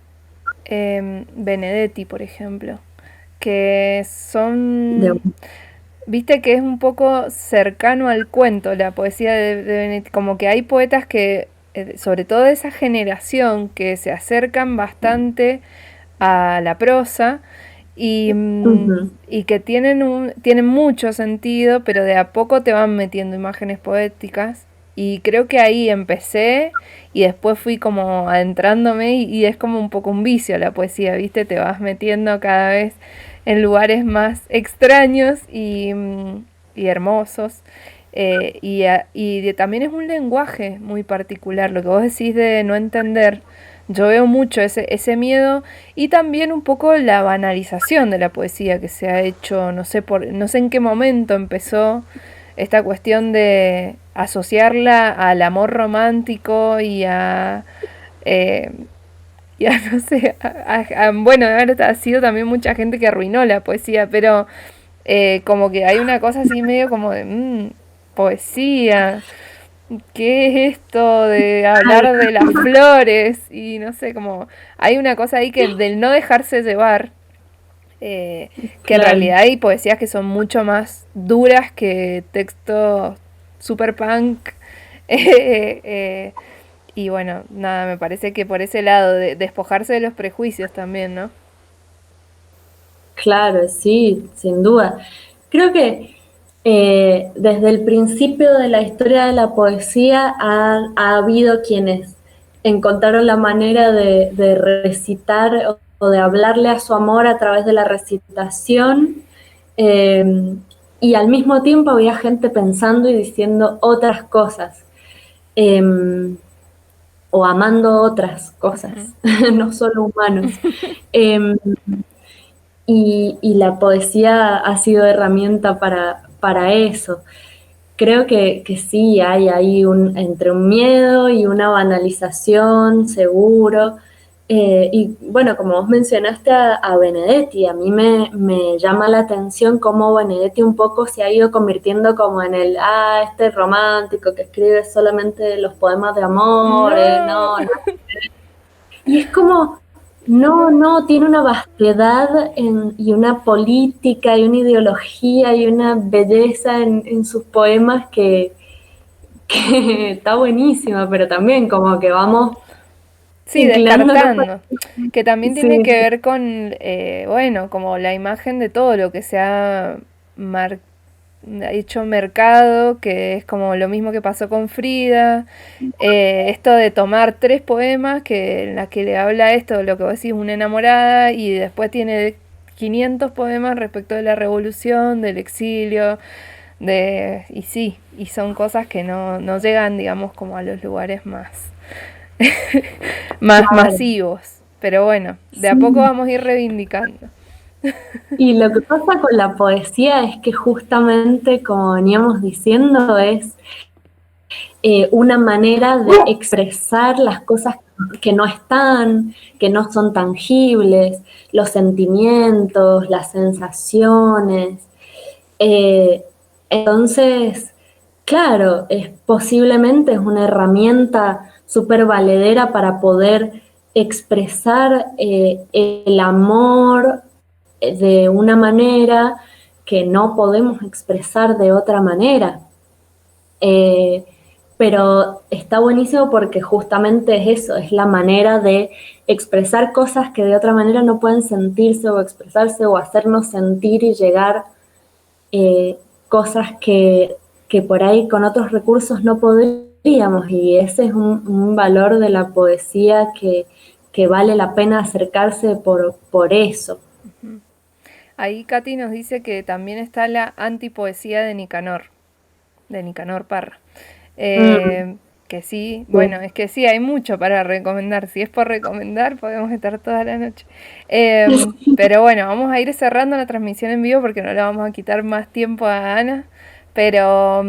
Benedetti, por ejemplo, que De, son, viste que es un poco cercano al cuento la poesía de Benedetti, como que hay poetas que, sobre todo de esa generación, que se acercan bastante a la prosa uh-huh, y que tienen mucho sentido, pero de a poco te van metiendo imágenes poéticas. Y creo que ahí empecé y después fui como adentrándome y es como un poco un vicio la poesía, ¿viste? Te vas metiendo cada vez en lugares más extraños y hermosos. También es un lenguaje muy particular, lo que vos decís de no entender. Yo veo mucho ese miedo y también un poco la banalización de la poesía que se ha hecho, no sé en qué momento empezó esta cuestión de asociarla al amor romántico eh, no sé, bueno, ahora ha sido también mucha gente que arruinó la poesía, pero como que hay una cosa así medio como de poesía. ¿Qué es esto de hablar de las flores? Y no sé, como hay una cosa ahí que del no dejarse llevar, eh, que en claro. realidad hay poesías que son mucho más duras que textos super punk. eh, y bueno, nada, me parece que por ese lado, de despojarse de los prejuicios también, ¿no? Claro, sí, sin duda. Creo que desde el principio de la historia de la poesía ha habido quienes encontraron la manera de recitar o de hablarle a su amor a través de la recitación eh, y al mismo tiempo había gente pensando y diciendo otras cosas eh, o amando otras Ujú. cosas, no solo humanos. Eh, y la poesía ha sido herramienta para eso. Creo que sí, hay ahí entre un miedo y una banalización, seguro. Y bueno, como vos mencionaste a Benedetti, a mí me llama la atención cómo Benedetti un poco se ha ido convirtiendo como en este romántico que escribe solamente los poemas de amor, No, no, no. Y es como, no, no. no, tiene una vastedad y una política y una ideología y una belleza en sus poemas que está buenísima, pero también como que vamos Sí, inclinándonos para... descartando. Que también tiene Sí, que ver con, bueno, como la imagen de todo lo que se ha mar- hecho mercado, que es como lo mismo que pasó con Frida. Esto de tomar tres poemas que, en las que le habla esto, lo que vos decís, una enamorada, y después tiene 500 poemas respecto de la revolución, del exilio, y sí, y son cosas que no llegan, digamos, como a los lugares más claro, masivos. Pero bueno, de a poco sí. vamos a ir reivindicando. Y lo que pasa con la poesía es que justamente, como veníamos diciendo, es una manera de expresar las cosas que no están, que no son tangibles, los sentimientos, las sensaciones. Eh, entonces, claro, posiblemente es una herramienta súper valedera para poder expresar el amor de una manera que no podemos expresar de otra manera. Eh, pero está buenísimo porque justamente es eso, es la manera de expresar cosas que de otra manera no pueden sentirse o expresarse o hacernos sentir y llegar cosas que por ahí con otros recursos no podríamos, y ese es un valor de la poesía que vale la pena acercarse por eso. Ahí Katy nos dice que también está la antipoesía de Nicanor Parra. Mm, Que sí, bueno, sí. es que sí, hay mucho para recomendar. Si es por recomendar, podemos estar toda la noche. Pero bueno, vamos a ir cerrando la transmisión en vivo porque no le vamos a quitar más tiempo a Ana. Pero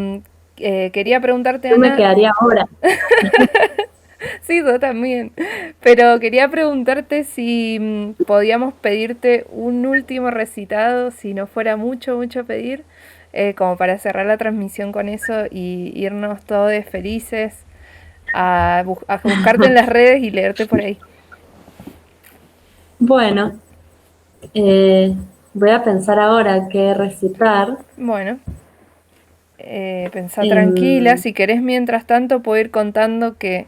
quería preguntarte, Yo me Ana, quedaría ahora. sí, yo también. Pero quería preguntarte si podíamos pedirte un último recitado, si no fuera mucho, mucho pedir, como para cerrar la transmisión con eso y irnos todos felices a buscarte en las redes y leerte por ahí. Bueno, eh, voy a pensar ahora qué recitar. Bueno, pensá tranquila. Em, Si querés, mientras tanto, puedo ir contando que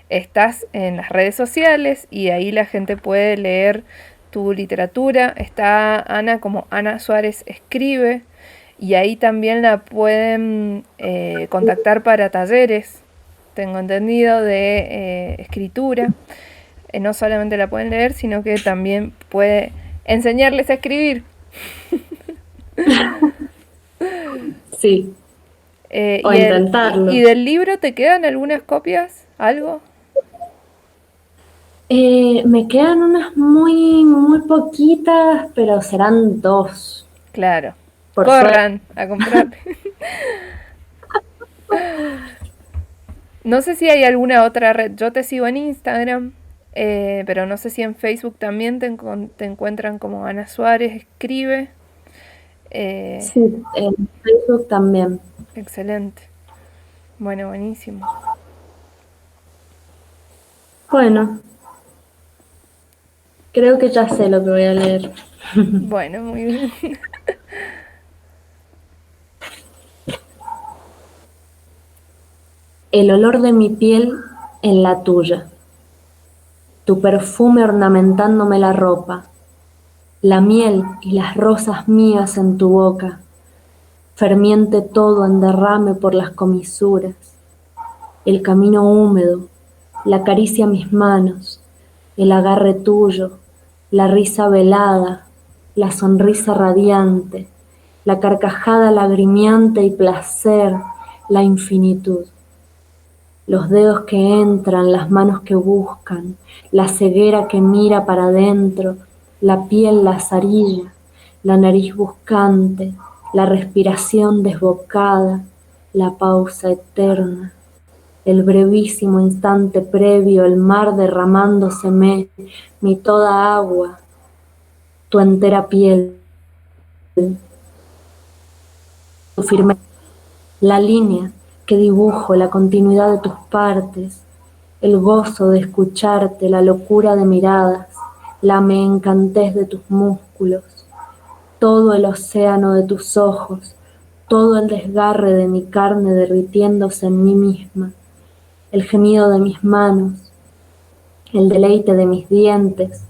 estás en las redes sociales y ahí la gente puede leer tu literatura. Está Ana como Ana Suárez Escribe y ahí también la pueden contactar para talleres, tengo entendido, de escritura. No solamente la pueden leer, sino que también puede enseñarles a escribir. sí, o Y intentarlo. del libro te quedan algunas copias? ¿Algo? Me quedan unas muy, muy poquitas, pero serán dos, Claro. por suerte. Corran a comprar. No sé si hay alguna otra red. Yo te sigo en Instagram, pero no sé si en Facebook también te encuentran como Ana Suárez Escribe. Eh, Sí, en Facebook también. excelente. Bueno, buenísimo. Bueno, creo que ya sé lo que voy a leer. Bueno, muy bien. El olor de mi piel en la tuya, tu perfume ornamentándome la ropa, la miel y las rosas mías en tu boca, fermiente todo en derrame por las comisuras, el camino húmedo, la caricia a mis manos, el agarre tuyo, la risa velada, la sonrisa radiante, la carcajada lagrimiante y placer, la infinitud. Los dedos que entran, las manos que buscan, la ceguera que mira para adentro, la piel lazarilla, la nariz buscante, la respiración desbocada, la pausa eterna, el brevísimo instante previo, el mar derramándoseme, mi toda agua, tu entera piel, tu firme, la línea que dibujo, la continuidad de tus partes, el gozo de escucharte, la locura de miradas, la me encantez de tus músculos, todo el océano de tus ojos, todo el desgarre de mi carne derritiéndose en mí misma, el gemido de mis manos, el deleite de mis dientes,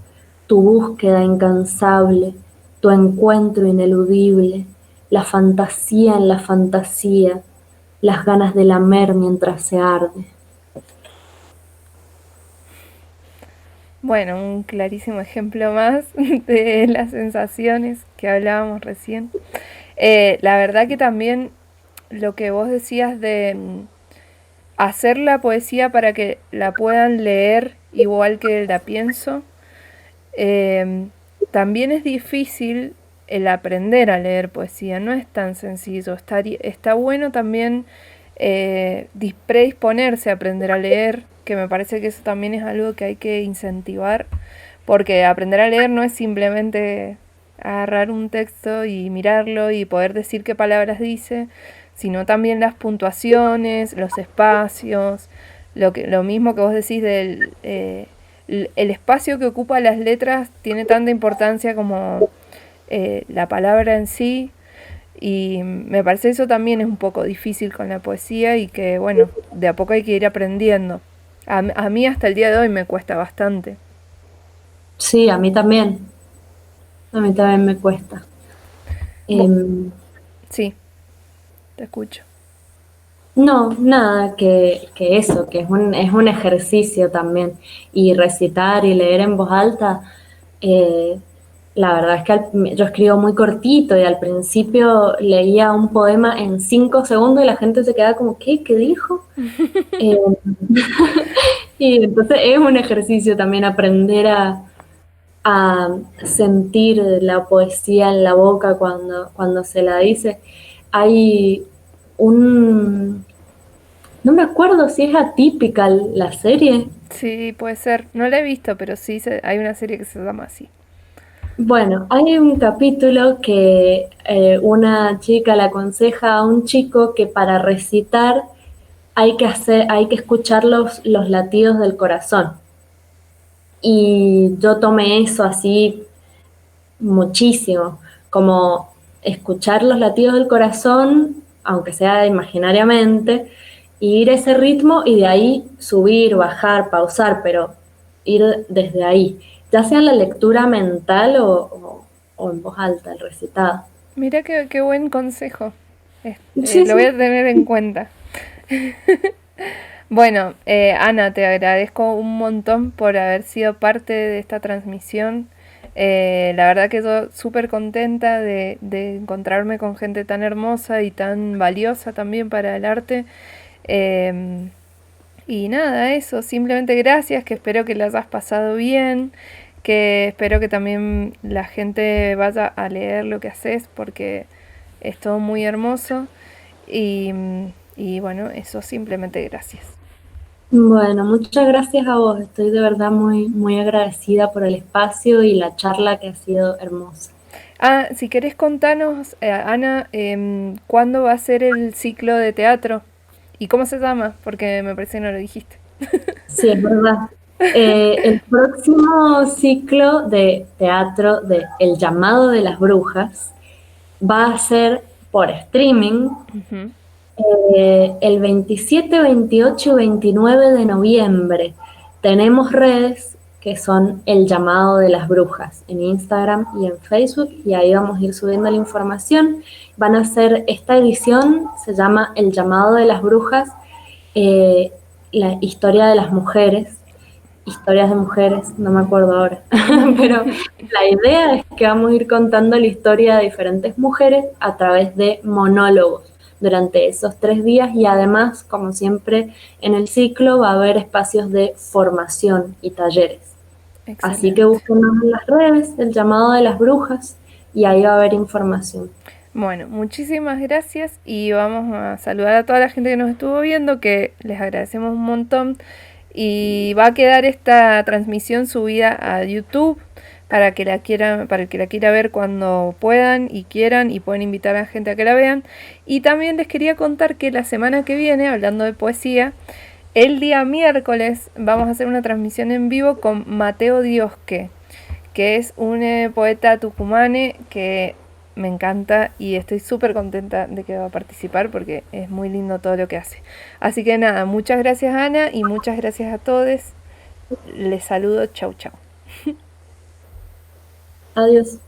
tu búsqueda incansable, tu encuentro ineludible, la fantasía en la fantasía, las ganas de lamer mientras se arde. Bueno, un clarísimo ejemplo más de las sensaciones que hablábamos recién. La verdad que también lo que vos decías de hacer la poesía para que la puedan leer igual que la pienso, eh, también es difícil el aprender a leer poesía, no es tan sencillo. Está bueno también predisponerse a aprender a leer, que me parece que eso también es algo que hay que incentivar, porque aprender a leer no es simplemente agarrar un texto y mirarlo y poder decir qué palabras dice, sino también las puntuaciones, los espacios, lo mismo que vos decís del el espacio que ocupa las letras tiene tanta importancia como la palabra en sí. Y me parece eso también es un poco difícil con la poesía y que, bueno, de a poco hay que ir aprendiendo. A mí hasta el día de hoy me cuesta bastante. Sí, a mí también me cuesta. Bo- Em, sí, te escucho. no, nada, que eso, es un ejercicio también. Y recitar y leer en voz alta, eh, la verdad es que yo escribo muy cortito y al principio leía un poema en 5 segundos y la gente se quedaba como, ¿qué? ¿Qué dijo? Eh, y entonces es un ejercicio también aprender a sentir la poesía en la boca cuando se la dice. Hay un, no me acuerdo si es atípica la serie. Sí, puede ser. No la he visto, pero sí hay una serie que se llama así. Bueno, hay un capítulo que una chica le aconseja a un chico que para recitar hay que escuchar los latidos del corazón. Y yo tomé eso así muchísimo, como escuchar los latidos del corazón, aunque sea imaginariamente, y ir a ese ritmo y de ahí subir, bajar, pausar, pero ir desde ahí, ya sea en la lectura mental o en voz alta, el recitado. Mira qué buen consejo. Sí, Lo voy sí. a tener en cuenta. Bueno, Ana, te agradezco un montón por haber sido parte de esta transmisión. La verdad que yo súper contenta de encontrarme con gente tan hermosa y tan valiosa también para el arte. Eh, y nada, eso, simplemente gracias, que espero que la hayas pasado bien, que espero que también la gente vaya a leer lo que haces porque es todo muy hermoso. Y, y bueno, eso, simplemente gracias. Bueno, muchas gracias a vos. Estoy de verdad muy, muy agradecida por el espacio y la charla que ha sido hermosa. Ah, si querés contanos, Ana, ¿cuándo va a ser el ciclo de teatro? ¿Y cómo se llama? Porque me parece que no lo dijiste. Sí, es verdad. El próximo ciclo de teatro de El llamado de las brujas va a ser por streaming Ujú. el 27, 28 y 29 de noviembre. Tenemos redes que son El llamado de las brujas en Instagram y en Facebook y ahí vamos a ir subiendo la información. Van a ser, esta edición se llama El llamado de las brujas, eh, la historia de las mujeres, historias de mujeres, no me acuerdo ahora, pero la idea es que vamos a ir contando la historia de diferentes mujeres a través de monólogos durante esos 3 días y además, como siempre en el ciclo, va a haber espacios de formación y talleres. Así que Excelente. búsquenos en las redes, el llamado de las brujas, y ahí va a haber información. Bueno, muchísimas gracias y vamos a saludar a toda la gente que nos estuvo viendo, que les agradecemos un montón. Y va a quedar esta transmisión subida a YouTube para el que la quiera ver cuando puedan y quieran y pueden invitar a gente a que la vean. Y también les quería contar que la semana que viene, hablando de poesía, el día miércoles vamos a hacer una transmisión en vivo con Mateo Diosque, que es un poeta tucumane que me encanta y estoy súper contenta de que va a participar porque es muy lindo todo lo que hace. Así que nada, muchas gracias Ana y muchas gracias a todos. Les saludo, chau chau. Adiós.